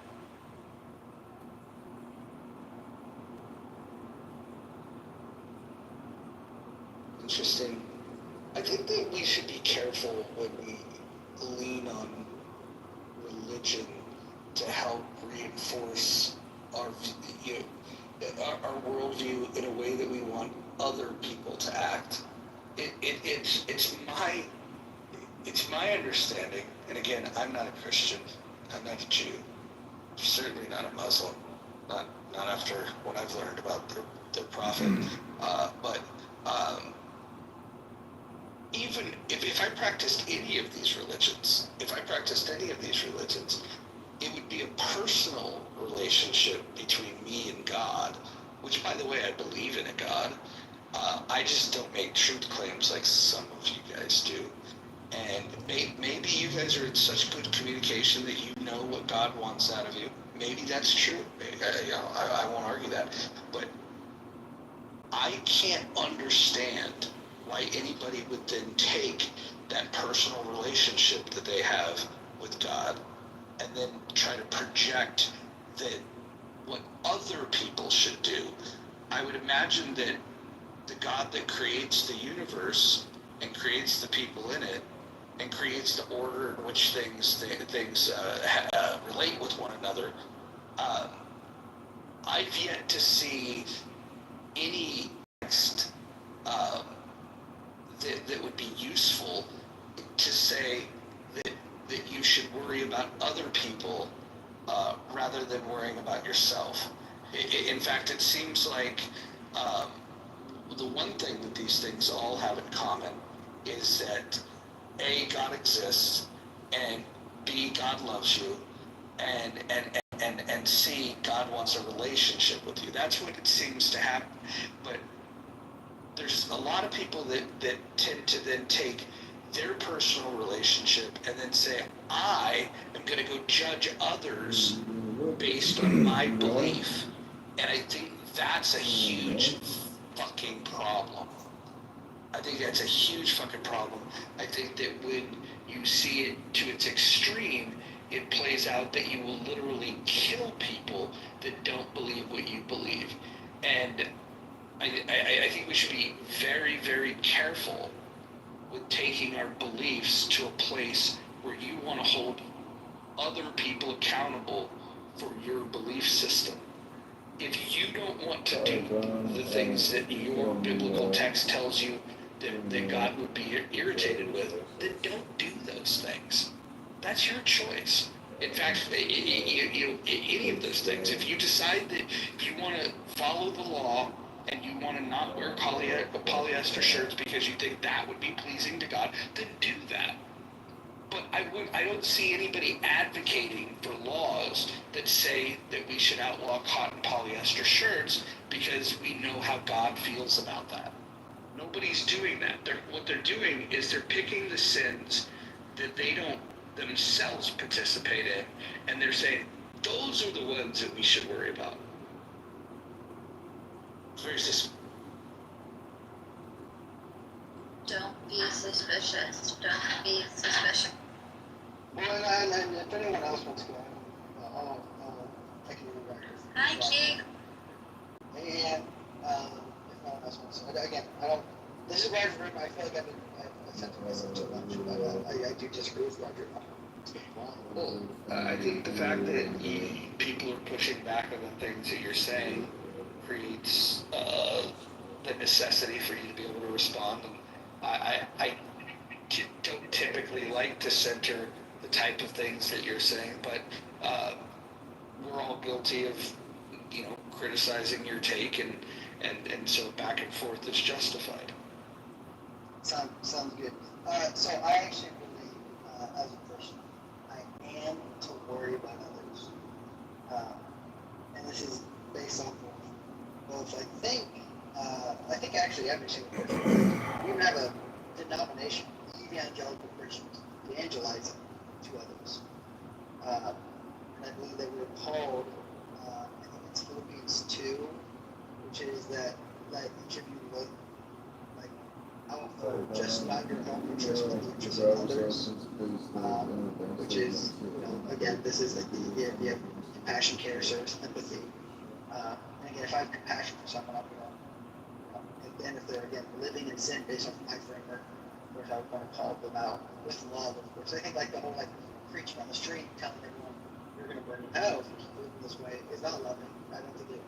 Interesting. I think that we should be careful when we lean on religion to help reinforce our worldview in a way that we want other people to act. It's my understanding, and again, I'm not a Christian, I'm not a Jew, certainly not a Muslim, not after what I've learned about their prophet, but even if I practiced any of these religions, it would be a personal relationship between me and God, which, by the way, I believe in a God. I just don't make truth claims like some of you guys do. And maybe you guys are in such good communication that you know what God wants out of you. Maybe that's true. I won't argue that. But I can't understand why anybody would then take that personal relationship that they have with God and then try to project that what other people should do. I would imagine that the God that creates the universe and creates the people in it and creates the order in which things relate with one another, I've yet to see any text that would be useful to say that you should worry about other people rather than worrying about yourself. In fact, it seems like the one thing that these things all have in common is that A, God exists, and B, God loves you, and C, God wants a relationship with you. That's what it seems to happen. But there's a lot of people that tend to then take their personal relationship and then say, I am going to go judge others based on my belief. And I think that's a huge fucking problem. I think that's a huge fucking problem. I think that when you see it to its extreme, it plays out that you will literally kill people that don't believe what you believe. And I think we should be very, very careful with taking our beliefs to a place where you want to hold other people accountable for your belief system. If you don't want to do the things that your biblical text tells you that God would be irritated with, then don't do those things. That's your choice. In fact, any of those things, if you decide that you want to follow the law and you want to not wear polyester shirts because you think that would be pleasing to God, then do that. But I don't see anybody advocating for laws that say that we should outlaw cotton polyester shirts because we know how God feels about that. Nobody's doing that. What they're doing is they're picking the sins that they don't themselves participate in, and they're saying those are the ones that we should worry about. Versus, Don't be suspicious. Don't be suspicious. Well, and if anyone else wants to go, I can read back. Hi, King. And if no one else wants to, again, I don't. This is Roger's room. I feel like I've sent a message too much, but I do disagree with Roger. well, I think the fact that people are pushing back on the things that you're saying creates the necessity for you to be able to respond. And I don't typically like to center the type of things that you're saying, but we're all guilty of, criticizing your take, and so back and forth is justified. Sounds good. So I actually believe, as a Christian, I am to worry about others, and this is based off of both. I think actually every single person, we even have a denomination, evangelical Christians, evangelizing to others, and I believe that we're called. I think it's Philippians 2, which is that each of you look like out for just not your own interest, but the interest of others, which is, again, this is like the idea of compassion, care, service, empathy. And again, if I have compassion for someone, I'm and if they're, again, living in sin based off my framework, of course, I would want to call them out with love, of course. I think the whole, preaching on the street, telling everyone you're going to burn in hell if you keep living this way is not loving. I don't think it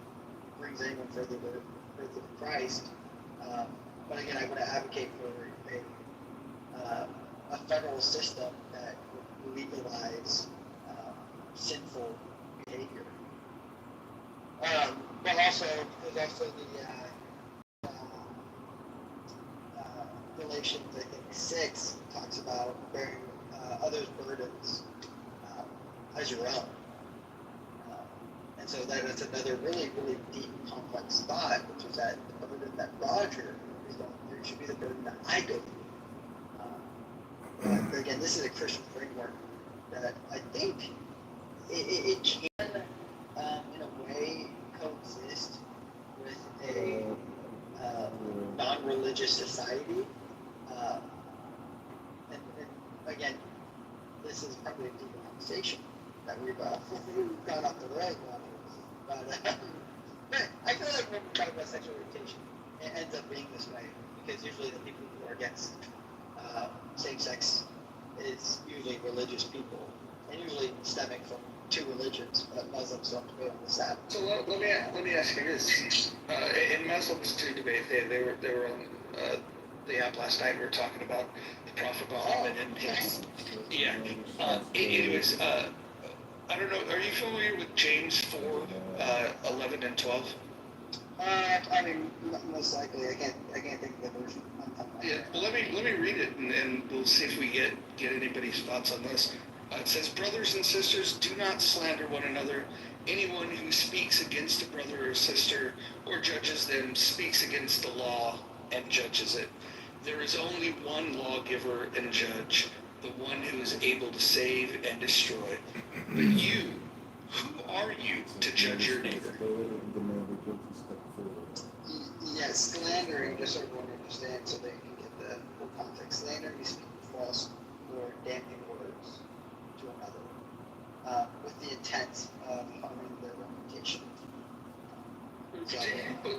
brings anyone further to Christ. But again, I would advocate for a federal system that would legalize sinful behavior. But also, there's also the Galatians, I think 6 talks about bearing others' burdens as your own. And so that's another really, really deep, complex thought, which is that the burden that Roger is going through should be the burden that I go through. But again, this is a Christian framework that I think it can, in a way, coexist with a non-religious society. And again, this is probably a deeper conversation that we've gone off the road. But I feel like when we talk about sexual orientation, it ends up being this way because usually the people who are against same-sex is usually religious people, and usually stemming from two religions, but Muslims don't debate on the Sabbath. So let me ask you this: in Muslims do debate. They were on the app last night. We were talking about the Prophet Muhammad and his it was. I don't know. Are you familiar with James 4, 11 and 12? I mean, most likely. I can't think of the version. Yeah. Well, let me read it, and we'll see if we get anybody's thoughts on this. It says, "Brothers and sisters, do not slander one another. Anyone who speaks against a brother or sister or judges them speaks against the law and judges it. There is only one lawgiver and judge, the one who is able to save and destroy. But you, who are you to judge your neighbor?" Yes, slandering, just so everyone understands, so they can get the full context. Slandering is speaking false or damning words to another, with the intent of harming their reputation.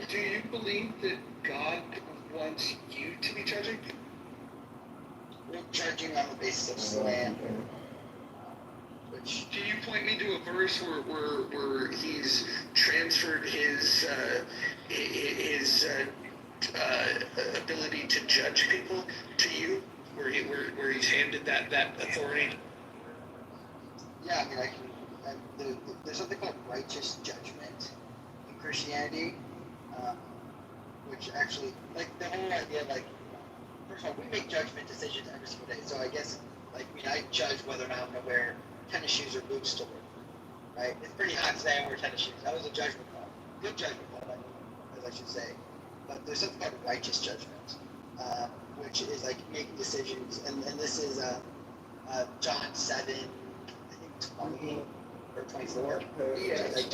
Do you believe that God wants you to be judging? We're judging on the basis of slander. Can you point me to a verse where he's transferred his ability to judge people to you, where he's handed that authority? Yeah, I mean, there's something called righteous judgment in Christianity, which actually, the whole idea, first of all, we make judgment decisions every single day. So I guess, I judge whether or not I'm going to wear tennis shoes or boots to work, right? It's pretty hot today, I wear tennis shoes. That was a judgment call. Good judgment call, as I should say. but there's something called righteous judgment, which is like making decisions, and this is John 7, I think 20 or 24. Yeah. Like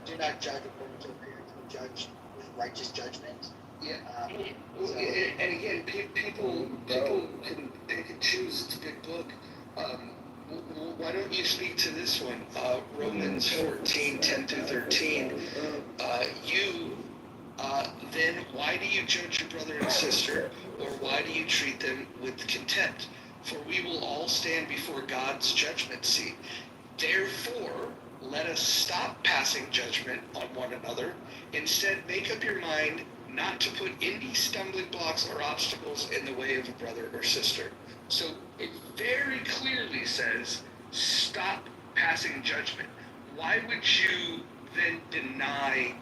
do not judge according to appearance, but judge with righteous judgment. Yeah. So, And again, people can choose. It's a big book. Why don't you speak to this one? Romans 14, 10 through 13. Then why do you judge your brother and sister, or why do you treat them with contempt? For we will all stand before God's judgment seat. Therefore, let us stop passing judgment on one another. Instead, make up your mind not to put any stumbling blocks or obstacles in the way of a brother or sister. So it very clearly says, stop passing judgment. Why would you then deny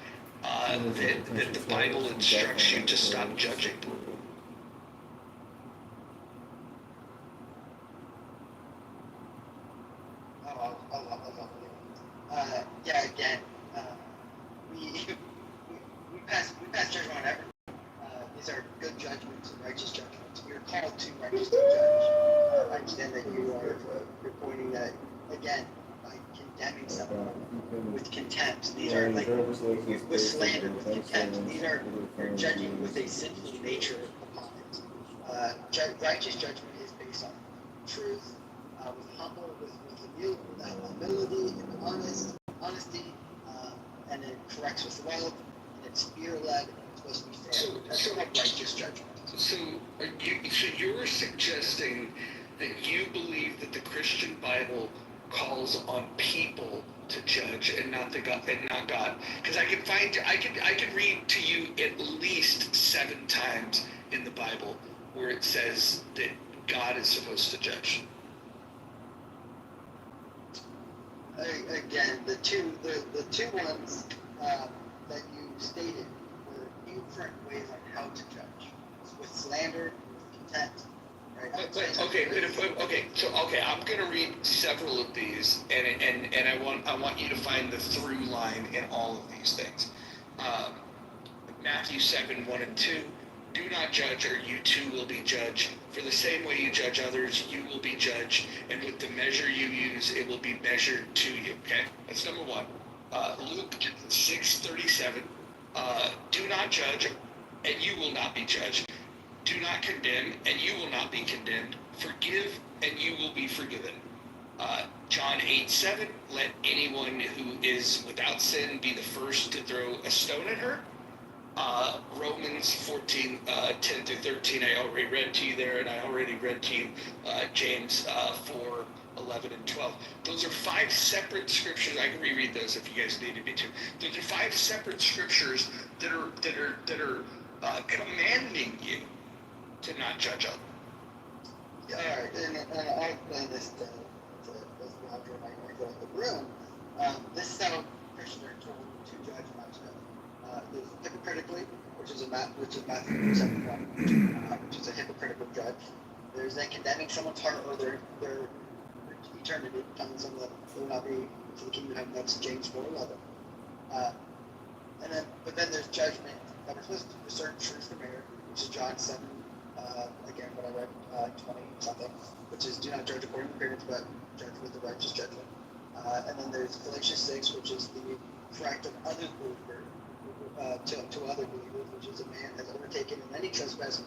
that the Bible instructs you to stop judging? Yeah, again, we pass judgment on everyone. These are good judgments and righteous judgments. We are called to righteously judge. I understand that you're pointing that, again, by condemning someone with contempt. These are like with slander, with contempt. These are you're judging with a sinful nature upon it. Righteous judgment is based on truth, with humble, with humility and honesty, and it corrects with love, and it's fear-led, and it's supposed to be fair. That's called righteous judgment. So you're suggesting that you believe that the Christian Bible calls on people to judge and not God. Because I can read to you at least 7 times in the Bible where it says that God is supposed to judge. Again, the two ones that you stated were different ways on how to judge, with slander, with contempt. Right? I'm going to read several of these, and I want you to find the through line in all of these things. Matthew 7, 1 and 2. Do not judge, or you too will be judged. For the same way you judge others, you will be judged, and with the measure you use, it will be measured to you. Okay, that's number 1. Luke 6:37. Do not judge, and you will not be judged. Do not condemn, and you will not be condemned. Forgive, and you will be forgiven. John 8:7. Let anyone who is without sin be the first to throw a stone at her. Romans 14, 10 through 13, I already read to you there, and I already read to you James 4, 11 and 12. Those are 5 separate scriptures. I can reread those if you guys needed me to. Those are 5 separate scriptures that are commanding you to not judge others. Yeah, all right, and I'll explain this to Roger and I go in the room. This is how Christians are told to judge and not to judge. There's hypocritically, which is Matthew 7:1, which is a hypocritical judge. There's then condemning someone's heart or their eternity, telling someone that they will not be to the kingdom of heaven. That's James 4:11. But then there's judgment that we're supposed to discern truth from error, which is John 7. Again, what I read 20 something, which is do not judge according to appearance, but judge with the righteous judgment. And then there's Galatians 6, which is the correct of other believers. To other believers, which is a man has overtaken in any trespass.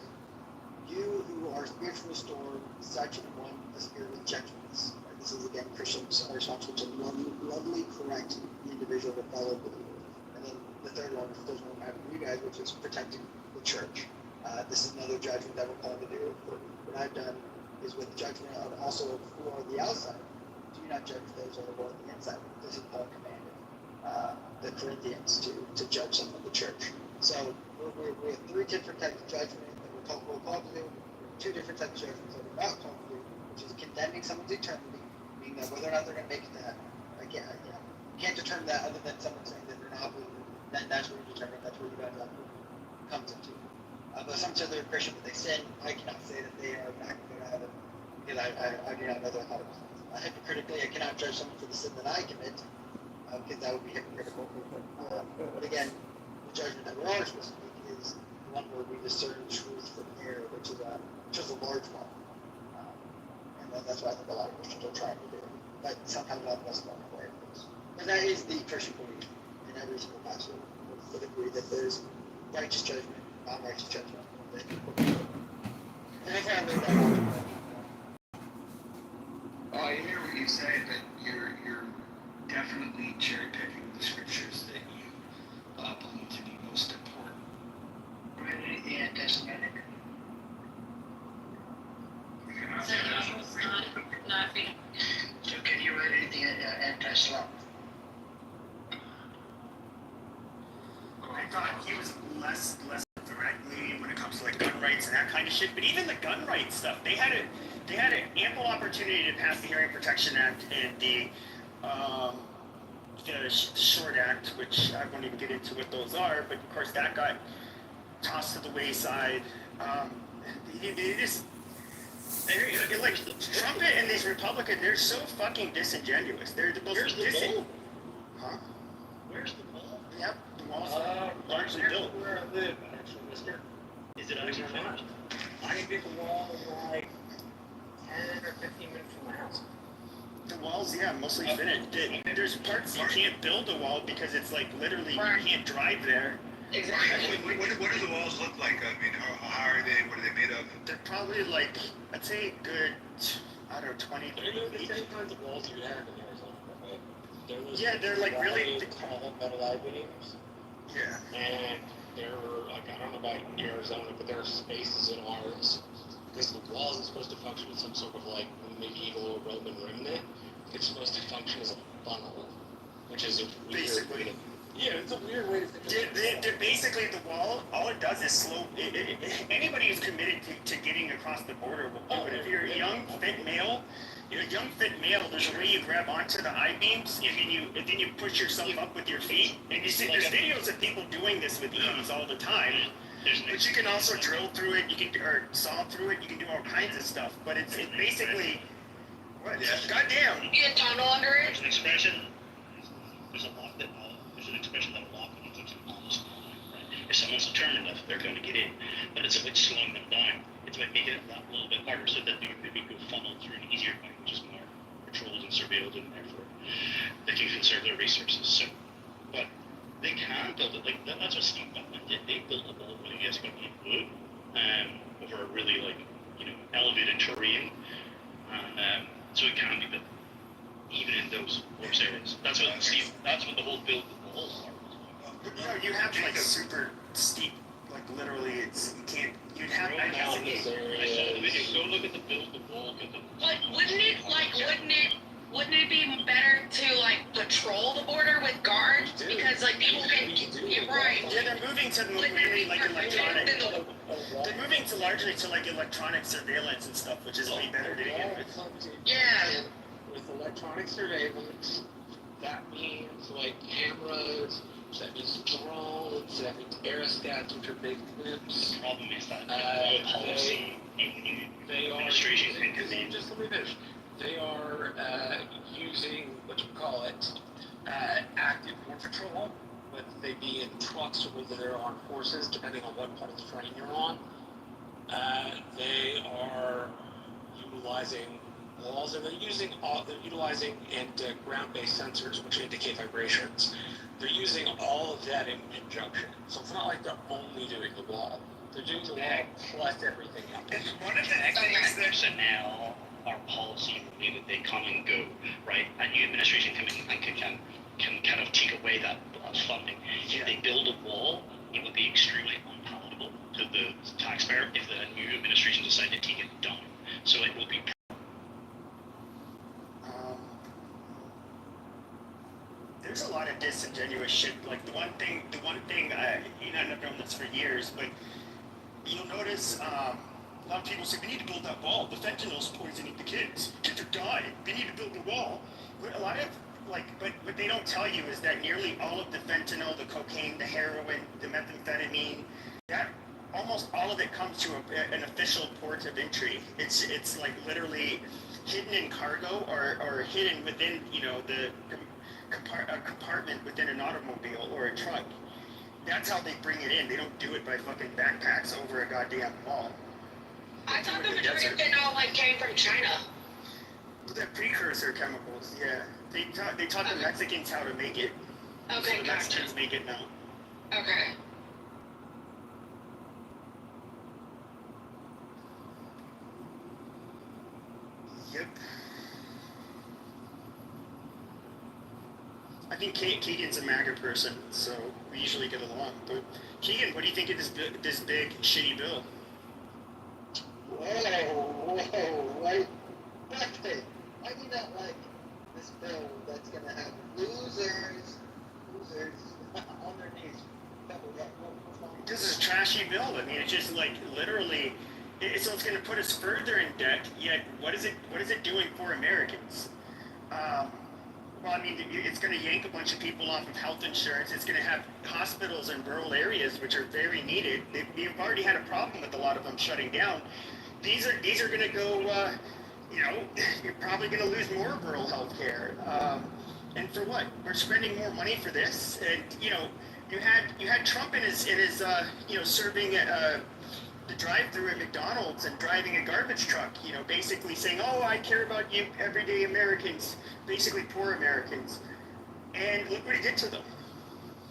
You who are spiritually restored, such an one a spirit of gentleness. Right? This is again Christians are responsible to lovely correct the individual, the fellow believer. And then the third one, which doesn't really matter for you guys, which is protecting the church. This is another judgment that we're called to do. What I've done is with judgment also for the outside. Do not judge those who are on the inside. This is Paul commanded the Corinthians to judge some of the church. So we have 3 different types of judgment that we're called to do. 2 different types of judgments that we're not called to do, which is condemning someone's eternity, meaning that whether or not they're going to make it to heaven. You can't determine that other than someone saying that they're not believing. Then that's where you determine. That's where you guys comes into. But some say they're Christian, but they sin. I cannot say that they are not going to go to heaven because I do not know their hearts. Hypocritically, I cannot judge someone for the sin that I commit. Because that would be hypocritical. But again, the judgment that we're all supposed to make is one where we discern truth from error, which is a large one. And that's what I think a lot of Christians are trying to do. But sometimes a lot of us don't know where it is. And that is the Christian belief. And every single pastor would agree that there's righteous judgment, non-righteous judgment. And I kind of learned that out. I hear what you say, but you're definitely cherry picking the scriptures that you believe to be most important. Read anything anti-Semitic? Not being. So can you read anything anti-Islam? I thought he was less directly when it comes to like gun rights and that kind of shit. But even the gun rights stuff, they had an ample opportunity to pass the Hearing Protection Act and the Short Act, which I won't even get into what those are. But of course, that got tossed to the wayside. They just. They're like Trump and these Republicans, they're so fucking disingenuous. They're the most Huh? Where's the wall? Yep, the wall's largely built. Where I live, actually, mister. Is it actually finished? I can get the wall in like 10 or 15 minutes from my house. The walls, yeah, mostly finished. There's parts you can't build a wall because it's like literally you can't drive there. Exactly. What do the walls look like? I mean, how are they? What are they made of? They're probably like, I'd say good, I don't know, 20, 30 They're the feet. same kinds of walls you have in Arizona, right? They're those They're like really tall metal I-beams. Yeah. And they're like, I don't know about Arizona, but there are spaces in ours. Because the wall isn't supposed to function as some sort of like medieval or Roman remnant. It's supposed to function as a funnel, which is a weird Basically. Yeah, it's a weird way to think of it. They're basically the wall. All it does is slow. Anybody who's committed to getting across the border will do it. If you're a young, fit male, there's a way you grab onto the I-beams, and then you push yourself up with your feet. And you see, there's videos of people doing this with ease all the time. But you can also drill through it. You can or saw through it. You can do all kinds of stuff. But it's basically what? Goddamn. You get tunnel under it. There's an expression. There's an expression that a lot of people almost right? If someone's determined enough, they're going to get in. But it's about slowing them down. It's about making it that little bit harder so that they can maybe go funnel through an easier way, which is more controlled and surveilled, and therefore they can conserve their resources. So, but they can build it. Like that's what Steve Butland did. They built a wall with, I guess, in wood over a really elevated terrain. So it can be built even in those worse areas. That's what the whole build the walls are. No, you have like super steep, like literally, you'd have. Go down this area. I saw the video. Go look at the build the wall. But wouldn't it be better to like patrol the border with guards because like people get right? Yeah, they're moving to mainly like electronic. They're moving to largely to like electronic surveillance and stuff, which is way better to begin with. Yeah. With electronic surveillance, that means like cameras, that means drones, that means aerostats, which are big clips. The problem is that policy, they are using, just let me finish. They are using what you call it, active border patrol, whether they be in trucks or whether they're on horses, depending on what part of the train you're on. They are utilizing walls, and they're utilizing ground-based sensors which indicate vibrations. They're using all of that in conjunction. So it's not like they're only doing the wall. They're doing the wall plus everything else. And one of the things that personnel are policy in the way that they come and go, right? A new administration coming and can kind of take away that funding. If they build a wall, it would be extremely unpalatable to the taxpayer if the new administration decided to take it down. So it will be. There's a lot of disingenuous shit. Like the one thing, I've known this for years, but you'll notice a lot of people say we need to build that wall. The fentanyl's poisoning the kids. Kids are dying. We need to build the wall. But a lot of but what they don't tell you is that nearly all of the fentanyl, the cocaine, the heroin, the methamphetamine, that almost all of it comes to an official port of entry. It's like literally hidden in cargo or hidden within the compartment within an automobile or a truck. That's how they bring it in. They don't do it by fucking backpacks over a goddamn wall. I thought the majority of fentanyl like came from China. The precursor chemicals, yeah. They taught the Mexicans how to make it. Okay, So the Mexicans make it now. Okay. Yep. I think Keegan's a MAGA person, so we usually get along. But Keegan, what do you think of this big shitty bill? Whoa, right? Nothing. I do not like this bill that's gonna have losers on their knees. This is a trashy bill. I mean, it's just like literally, so it's going to put us further in debt. Yet, what is it doing for Americans? Well, I mean, it's going to yank a bunch of people off of health insurance. It's going to have hospitals in rural areas, which are very needed. We've already had a problem with a lot of them shutting down. These are going to go. You're probably going to lose more rural health care. And for what? We're spending more money for this, and you had Trump in his serving the drive-through at McDonald's and driving a garbage truck, basically saying, "Oh, I care about you, everyday Americans, basically poor Americans," and look what he did to them.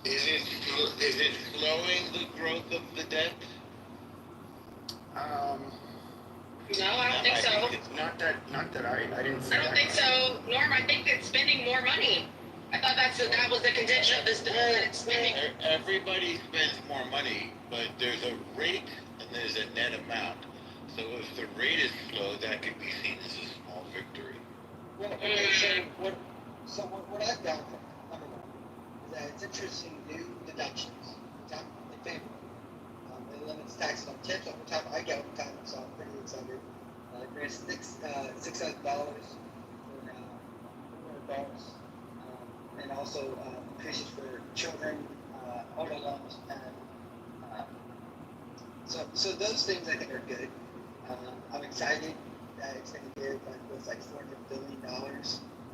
Is it slowing the growth of the debt? No, I don't think so. Not that I didn't say I don't think so, Norm. I think it's spending more money. I thought that was the contention of this bill, that it's spending. Everybody spends more money, but there's a rate and there's a net amount. So if the rate is slow, that could be seen as a small victory. Well, so what I've done, number one, is that it's interesting new deductions. I'm in favor. It limits taxes on tips overtime. I get overtime, so I'm pretty excited. There's $600 for adults, and also increases for children, auto loans, and so those things I think are good. I'm excited that it's going to give $400 billion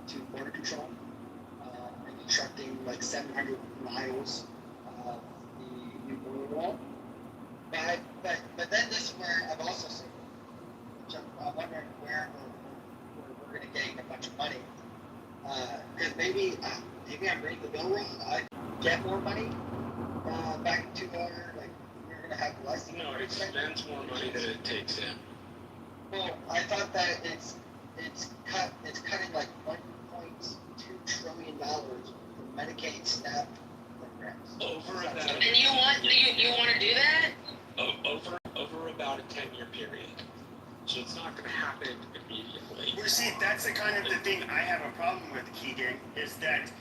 to border control and constructing 700 miles of the new border wall. But then this is where I've also seen, which I'm wondering where we're going to gain a bunch of money. Because maybe I'm reading the bill wrong. I get more money back to our, we're going to have less. No, it spends more money than it takes in. Well, I thought that it's cutting $1.2 trillion from Medicaid SNAP programs. Over about. And you want to do that? Over about a 10-year period. So it's not going to happen immediately. Well, see, that's the kind of the thing I have a problem with, Keegan, is that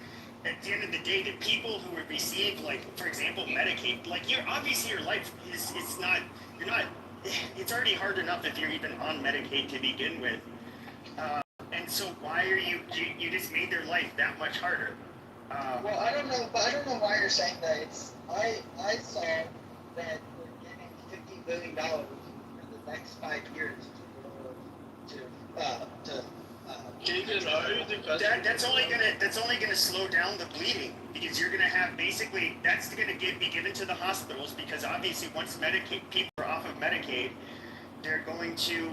at the end of the day, the people who would receive, for example, Medicaid, your life is, it's already hard enough if you're even on Medicaid to begin with. And so why are you just made their life that much harder? Well, I don't know why you're saying that. I saw that we're giving $50 billion for the next 5 years that's only gonna slow down the bleeding, because you're gonna have basically that's gonna be given to the hospitals, because obviously once people are off of Medicaid, they're going to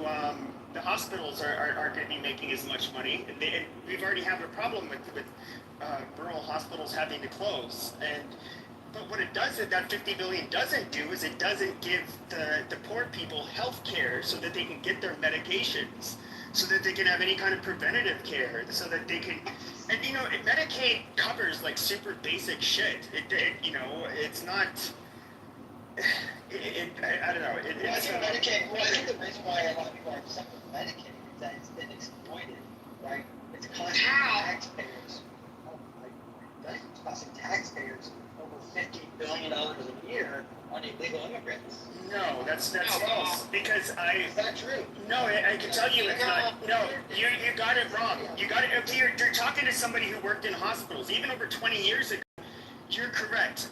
the hospitals aren't going to be making as much money. And we've already have a problem with rural hospitals having to close. But what it does, that $50 billion doesn't do, is it doesn't give the poor people health care so that they can get their medications, so that they can have any kind of preventative care, so that they can, and Medicaid covers super basic shit. It's not. I don't know. I think the reason why a lot of people are upset with Medicaid is that it's been exploited, right? It's costing taxpayers. Oh my goodness, it's costing taxpayers over $50 billion a year on illegal immigrants. No, that's false. Because Is that true? No, I can tell you it's not. No, you got it wrong. You got it. Okay, you're talking to somebody who worked in hospitals even over 20 years ago. You're correct.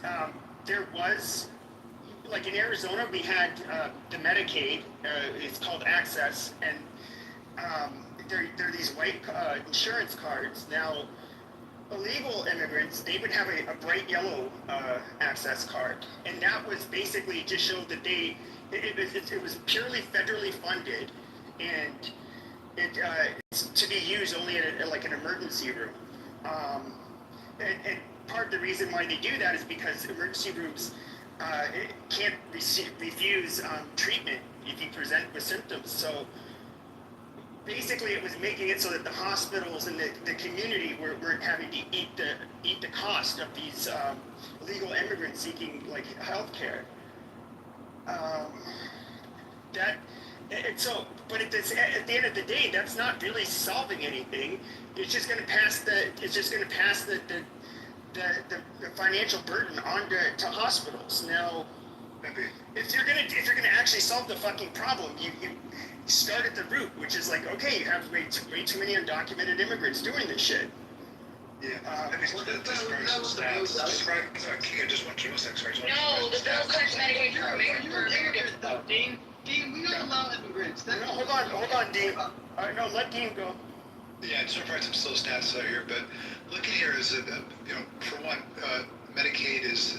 There was. In Arizona, we had the Medicaid. It's called Access, and they're these white insurance cards. Now, illegal immigrants, they would have a bright yellow access card, and that was basically just showed that it was purely federally funded, and it's to be used only at like an emergency room. And part of the reason why they do that is because emergency rooms can't refuse treatment if you present with symptoms. So basically, it was making it so that the hospitals and the community were having to eat the cost of these illegal immigrants seeking like health care. But at the end of the day, that's not really solving anything. It's just going to pass the financial burden on to hospitals. Now, if you're gonna actually solve the fucking problem, you start at the root, which is like, okay, you have way too many undocumented immigrants doing this shit. Yeah, just one No, the bill cuts Medicaid for immigrants. Dean, we don't allow immigrants. No, hold on, Dean. No, let Dean go. Yeah, just provide some slow stats out here, but looking here is, for one, Medicaid is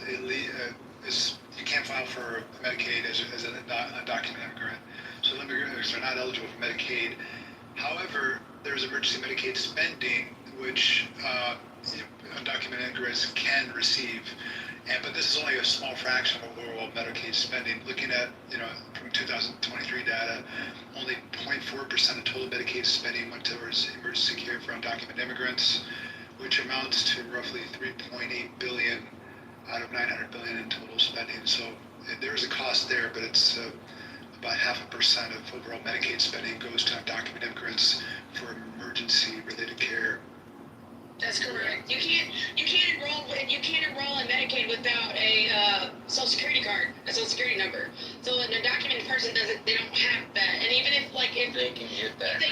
you can't file for Medicaid as an undocumented immigrant. So immigrants are not eligible for Medicaid. However, there's emergency Medicaid spending, which undocumented immigrants can receive. But this is only a small fraction of overall Medicaid spending. Looking at, from 2023 data, only 0.4% of total Medicaid spending went towards emergency care for undocumented immigrants, which amounts to roughly $3.8 billion out of $900 billion in total spending. So there's a cost there, but it's about 0.5% of overall Medicaid spending goes to undocumented immigrants for emergency-related care. That's correct. You can't enroll in Medicaid without a Social Security card, a Social Security number. So an undocumented person they don't have that. And even if they can get that.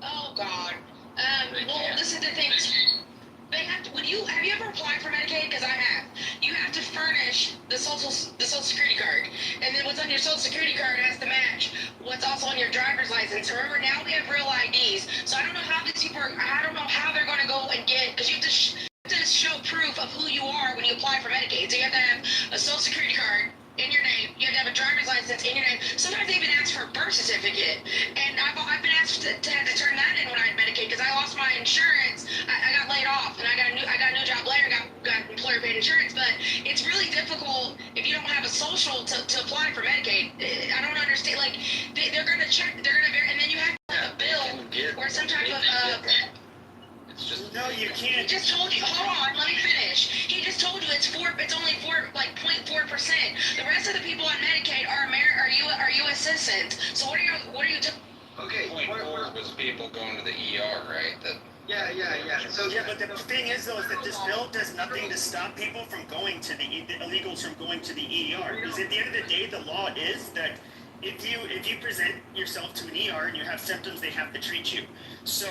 Oh God. This is the thing. They have to. Have you ever applied for Medicaid? Because I have. You have to furnish the Social Security card, and then what's on your Social Security card has to match what's also on your driver's license. Remember, now we have real IDs, so I don't know how these people I don't know how they're going to go and get, because you have to show proof of who you are when you apply for Medicaid. So you have to have a Social Security card in your name. You have to have a driver's license in your name. Sometimes they even ask for a birth certificate, and I've been asked to turn that in when I had Medicaid because I lost my insurance. I got laid off, and I got a new job later. Got employer paid insurance, but it's really difficult if you don't have a social to apply for Medicaid. I don't understand. Like they're gonna check, and then you have a bill or some type of. No, you can't. He just told you. Hold on, let me finish. He just told you it's only 0.4%. The rest of the people on Medicaid are U.S. citizens. So what are you doing? Okay. 0.4 was people going to the ER, right? Yeah. So but the thing is though is that this bill does nothing to stop people from going to the illegals from going to the ER. Because at the end of the day, the law is that if you present yourself to an ER and you have symptoms, they have to treat you. So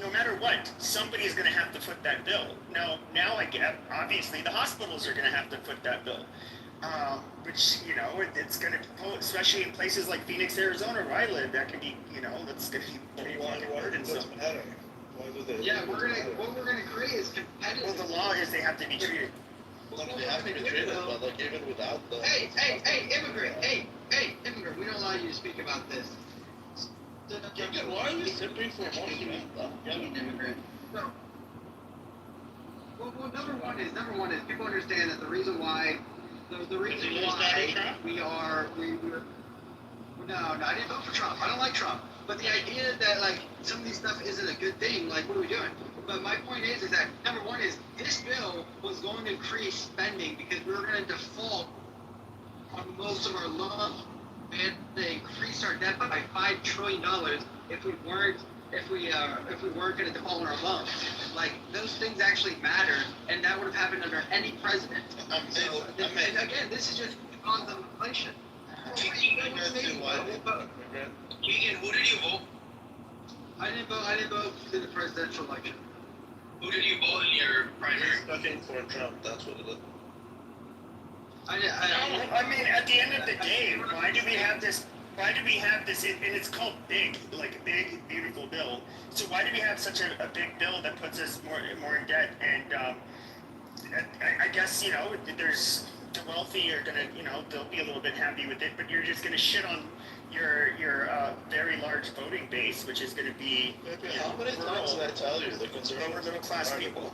no matter what, somebody is going to have to foot that bill. Now I get, obviously, the hospitals are going to have to foot that bill. Which, it's going to, especially in places like Phoenix, Arizona, where I live, that can be, that's going to be pretty burdensome. Yeah, what we're gonna create is competitive. Well, the law is they have to be treated. Well, they have to be treated, but like even without the. Hey, immigrant! Hey, immigrant! We don't allow you to speak about this. Why are you simply for immigrant? No. Well, number one is people understand that the reason why we are. No, I didn't vote for Trump. I don't like Trump. But the idea that like some of these stuff isn't a good thing, like what are we doing? But my point is that number one is this bill was going to increase spending because we were going to default on most of our loans and they increased our debt by $5 trillion if we weren't going to default on our loans. Like those things actually matter, and that would have happened under any president. And again, this is just on the inflation. Keegan, who did you vote? I didn't vote in the presidential election. Who did you vote in your primary? Nothing for Trump, that's what it is. I mean, at the end of the day, why do we have this Why do we have this, and it's called big, like a big, beautiful bill. So why do we have such a big bill that puts us more in debt? And I guess, there's the wealthy are gonna, they'll be a little bit happy with it, but you're just gonna shit on your very large voting base, which is gonna be how many times did I tell you the lower conservatives middle class people?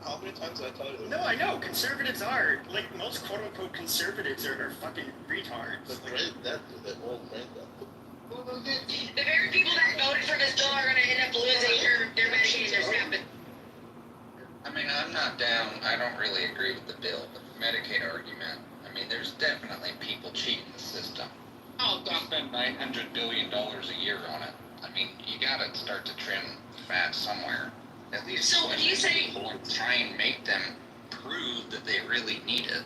How many times did I tell you? No, I know. Conservatives are, like, most quote-unquote conservatives are fucking retards. The great debt to the old man debt. The very people that voted for this bill are going to end up losing their Medicaid and their SNAP. I mean, I'm not down, I don't really agree with the bill, but the Medicaid argument, I mean, there's definitely people cheating the system. Oh, don't spend $900 billion a year on it. I mean, you gotta start to trim fat somewhere. At least So when you say people and try and make them prove that they really need it.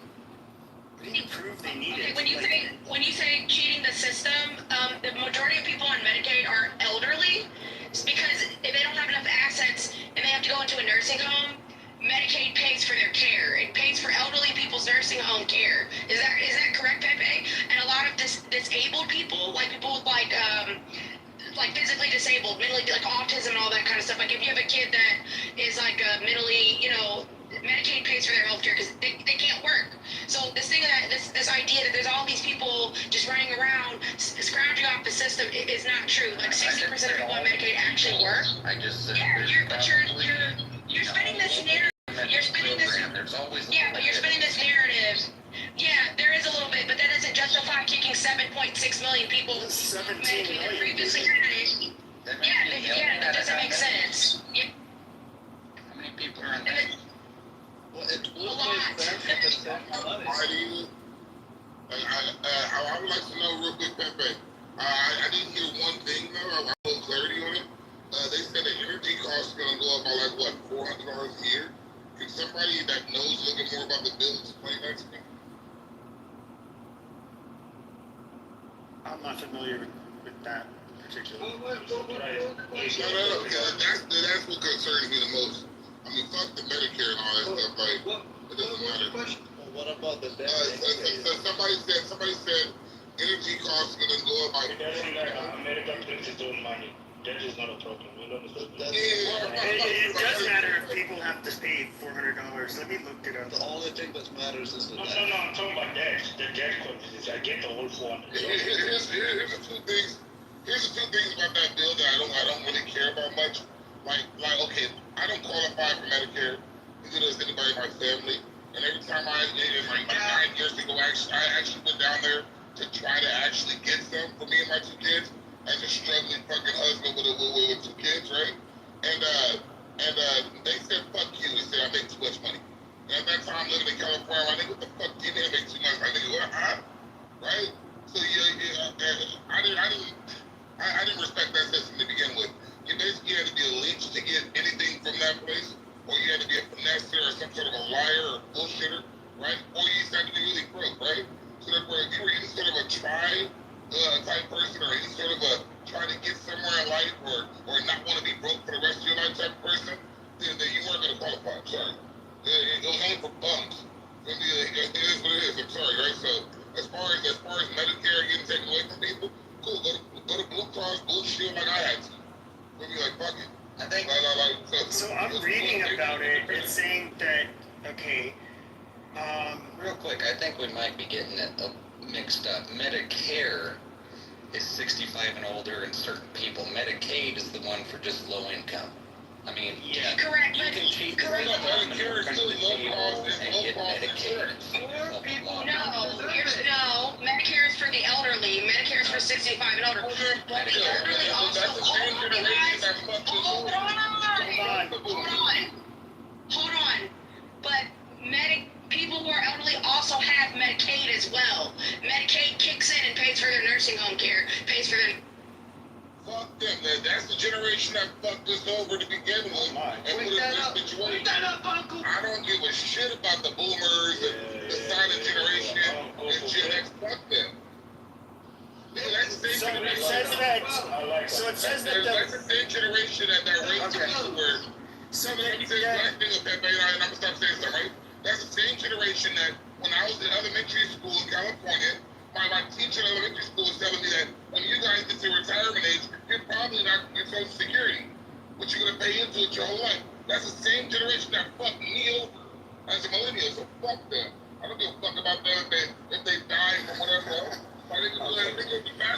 What do you prove they need it? when you say cheating the system, the majority of people on Medicaid are elderly. It's because if they don't have enough assets and they have to go into a nursing home, Medicaid pays for their care. It pays for elderly people's nursing home care. Is that correct, Pepe? And a lot of disabled people, like people with like physically disabled, mentally, like autism and all that kind of stuff. Like if you have a kid that is like mentally, Medicaid pays for their health care because they can't work. So this idea that there's all these people just running around scrounging off the system is not true. Like 60% of people on Medicaid actually work. I just said You're spinning this narrative. You're spinning this. Yeah, but you're spinning this narrative. Yeah, there is a little bit, but that doesn't justify kicking 7.6 million people Medicaid that previously had it. Yeah, that doesn't make sense. Yeah. How many people are in that? Well, it A will lot. make sense if it's money. Why do you? I would like to know real quick, Pepe. I didn't hear one thing though. I want a little clarity on it. They said the energy cost is going to go up by like what, $400 a year? Can somebody that knows a little bit more about the bill explain that to me? I'm not familiar with that particular. No. That's what concerns me the most. I mean, fuck the Medicare and all that stuff. Like, it doesn't matter. Well, what about the debt? Somebody said energy costs are going to go up by. It doesn't matter. America prints its own money. That is not a problem. It does matter if people have to pay $400. Let me look it up. The only thing that matters is the debt. No, I'm talking about debt. The debt companies. I get the whole $400. Here's the two things. Here's the two things about that bill that I don't really care about much. Like, okay, I don't qualify for Medicare. Neither does anybody in my family. And every time in like 9 years ago, I actually went down there to try to actually get some for me and my two kids. As a struggling fucking husband with two kids, right? And they said, fuck you. They said, I make too much money. And at that time, living in California, I think, what the fuck do you mean I make too much money? What, huh? Right? So, I didn't respect that system to begin with. You basically had to be a leech to get anything from that place, or you had to be a finesser or some sort of a liar or bullshitter, right? Or you just had to be really broke, right? So therefore, if you were any sort of a type person or any sort of a trying to get somewhere in life or not want to be broke for the rest of your life type of person, then you weren't going to qualify. I'm sorry. It was only for bums. It is what it is. I'm sorry, right? So as far as Medicare getting taken away from people, cool. Go to Blue Cross Blue Shield like I had to. We'll be like, fuck it. I think. So I'm reading about it. It's saying that real quick, I think we might be getting it mixed up. Medicare is 65 and older and certain people. Medicaid is the one for just low income. I mean, yeah. Correct. You can cheat the Correct. Medicare is still low cost and get Medicaid. No, Medicare is for the elderly. Medicare is for 65 and older. But the elderly also. Hold on. But people who are elderly also have Medicaid as well. Medicaid kicks in and pays for their nursing home care, pays for their. Fuck them, man. That's the generation that fucked us over to begin with. And put us in this situation. I don't give a shit about the boomers and the silent generation and Gen X. Fuck them. That's the same generation. That's the same generation that raised the people were. So I'm gonna stop saying something, right? That's the same generation that when I was in elementary school in California, my teacher in elementary school was telling me that when you guys get to retirement age, you're probably not going to get Social Security, which you're going to pay into it your whole life. That's the same generation that fucked me over as a millennial, so fuck them. I don't give a fuck about them if they die from whatever else.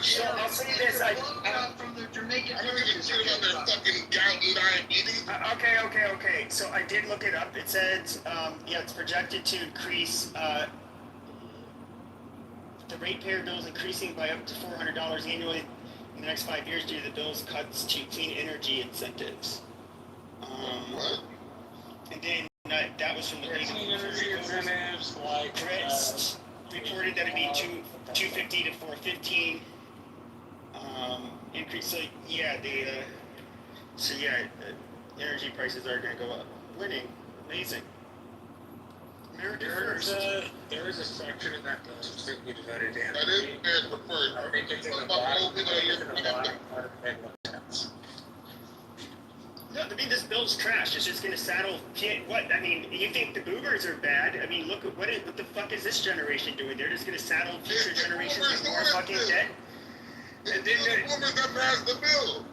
So I'll say this, from the Jamaican I don't give a shit about their fucking gout and diabetes. Okay. So I did look it up. It says, it's projected to increase, the ratepayer bill is increasing by up to $400 annually in the next 5 years due to the bill's cuts to clean energy incentives. And then that was from the Clean energy incentives, like Brits reported that it'd be 250 to 415 increase. So energy prices are going to go up. Winning, amazing. America first. There is a section in that bill specifically devoted to That is fair preferred. I think it's in the bottom part of the sense. No, I mean, this bill's trash. It's just going to saddle. What? I mean, you think the boomers are bad? I mean, look at what the fuck is this generation doing? They're just going to saddle future generations with more fucking debt. And then the boomers that passed the bill.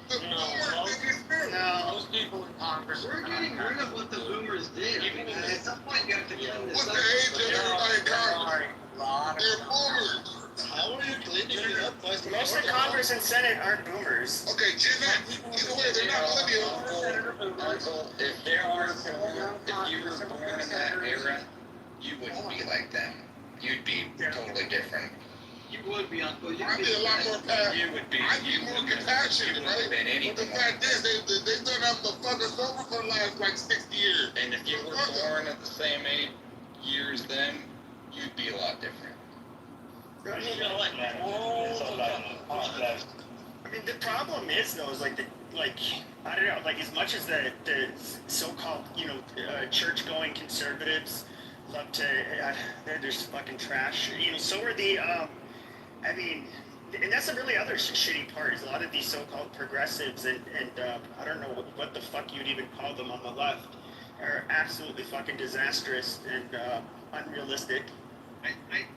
The boomers did Most people in Congress. We're getting rid of what the boomers did. At some point, you have to clean this What's up. the age of everybody in Congress? They're boomers. How are you cleaning it up? Most of Congress and Senate aren't boomers. Okay, Gen X. Either way, they're not millennials. If you were born in that era, you wouldn't be like them. You'd be totally different. You would be Uncle. I'd be a lot more passionate. You would be. I'd be more compassionate, right? Than anything. But the fact is, they've done that motherfucker sober for the last like 60 years. And if you were born at the same age years then, you'd be a lot different. I mean, the problem is though, is like I don't know, like as much as the so-called church-going conservatives love to, they're just fucking trash. So are the and that's the really other shitty part is a lot of these so-called progressives and I don't know what the fuck you'd even call them on the left are absolutely fucking disastrous and unrealistic.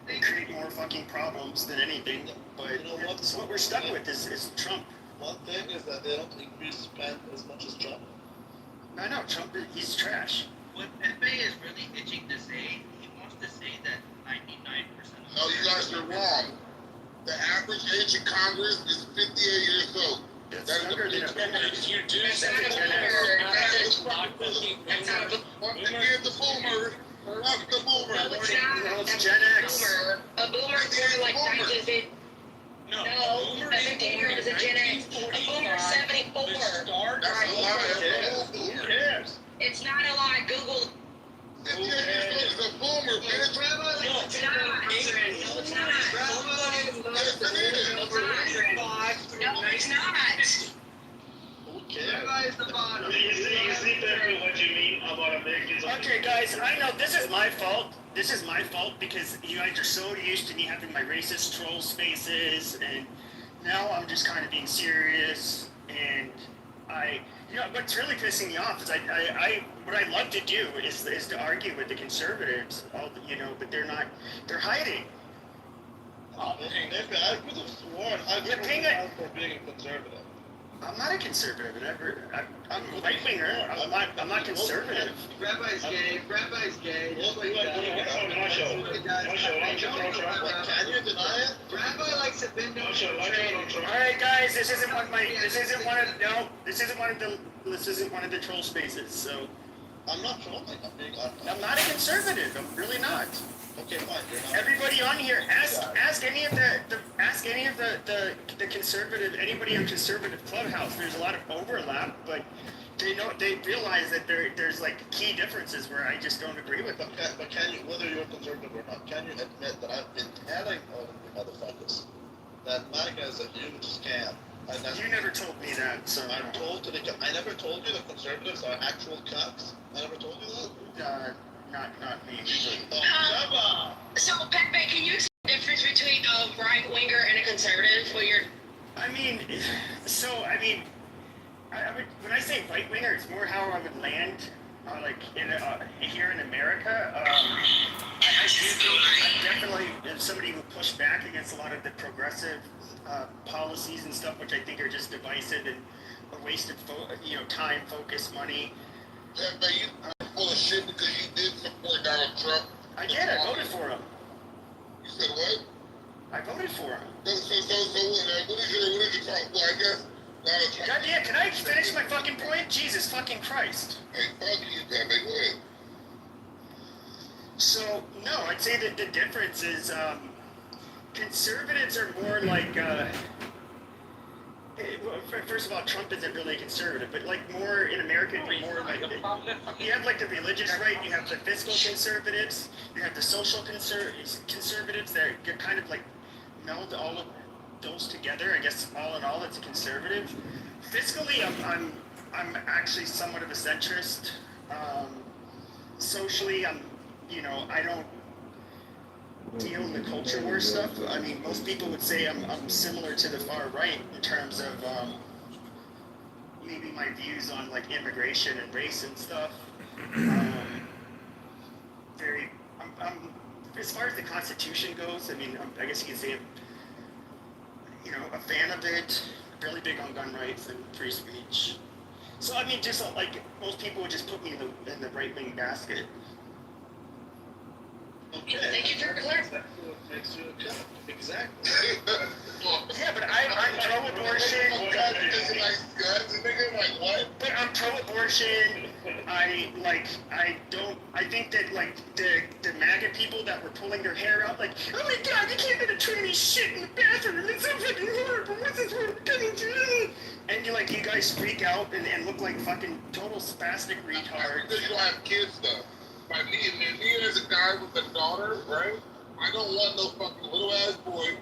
They create more fucking problems than anything, but that's what we're stuck with is Trump. One thing is that they don't increase spend as much as Trump. I know, Trump, he's trash. What Pepe is really itching to say, he wants to say that 99% of No, you guys are wrong. The average age in Congress is 58 years old. That's younger than You do say Again, the boomer. Fuck the boomer. No, it's not. No, it's That's Gen a X. boomer. A boomer is born like 1950. No, a 50-year-old is a Gen X. A boomer is 74. That's a lie. Who cares? It's not a lie. Google. 58 years old is a boomer, bitch. No, it's not. No, it's not. Yes, it is. No, it's not. Okay, guys, I know this is my fault. This is my fault because you guys are so used to me having my racist troll spaces, and now I'm just kind of being serious. And what's really pissing me off is what I love to do is to argue with the conservatives. But they're not. They're hiding. I could have sworn I was for being a conservative. I'm not a conservative. I'm a right winger. I'm not conservative. Rabbi's gay. Rabbi's gay. Can you deny it? Rabbi likes to bend over. All right, guys. This isn't one of the troll spaces. So I'm not trolling. I'm not a conservative. I'm really not. Okay, fine. Everybody on here, ask any of the conservative, anybody on conservative clubhouse. There's a lot of overlap, but they realize that there's like key differences where I just don't agree with them. Okay, but can you, whether you're conservative or not, can you admit that I've been telling all of you motherfuckers that MAGA is a huge scam? You never told me that, so I never told you that conservatives are actual cucks. I never told you that. Not me. So, Pepe, can you explain the difference between a right winger and a conservative? When I say right winger, it's more how I would land, here in America. I'm definitely probably somebody who pushed back against a lot of the progressive policies and stuff, which I think are just divisive and a wasted, time, focus, money. Yeah, but you full of shit because you did support Donald Trump. I did. I voted for him. You said what? I voted for him. What is your talk? Well, I guess Donald Trump. God damn, can I finish my fucking point? Jesus fucking Christ. Hey, fuck you, Pepe. Go ahead. So, no, I'd say that the difference is conservatives are more like, first of all, Trump isn't really a conservative, but like more in America, more like, you have like the religious right, you have the fiscal conservatives, you have the social conservatives that kind of like meld all of those together. I guess all in all, it's a conservative. Fiscally, I'm actually somewhat of a centrist. Socially, I don't deal in the culture war stuff. I mean, most people would say I'm similar to the far right in terms of maybe my views on like immigration and race and stuff. I'm as far as the Constitution goes, I mean, I guess you could say a fan of it. Really big on gun rights and free speech. So I mean, just like most people would just put me in the right wing basket. Okay. Thank you for clarifying. Exactly. Yeah, but I'm pro-abortion. But I'm pro-abortion. I think that like the MAGA people that were pulling their hair out, like, oh my God, you can't let a tranny shit in the bathroom. It's so fucking horrible. What's this one coming to? And you guys freak out and look like fucking total spastic retards. You don't have kids though. Me as a guy with a daughter, right? I don't want no fucking little ass boy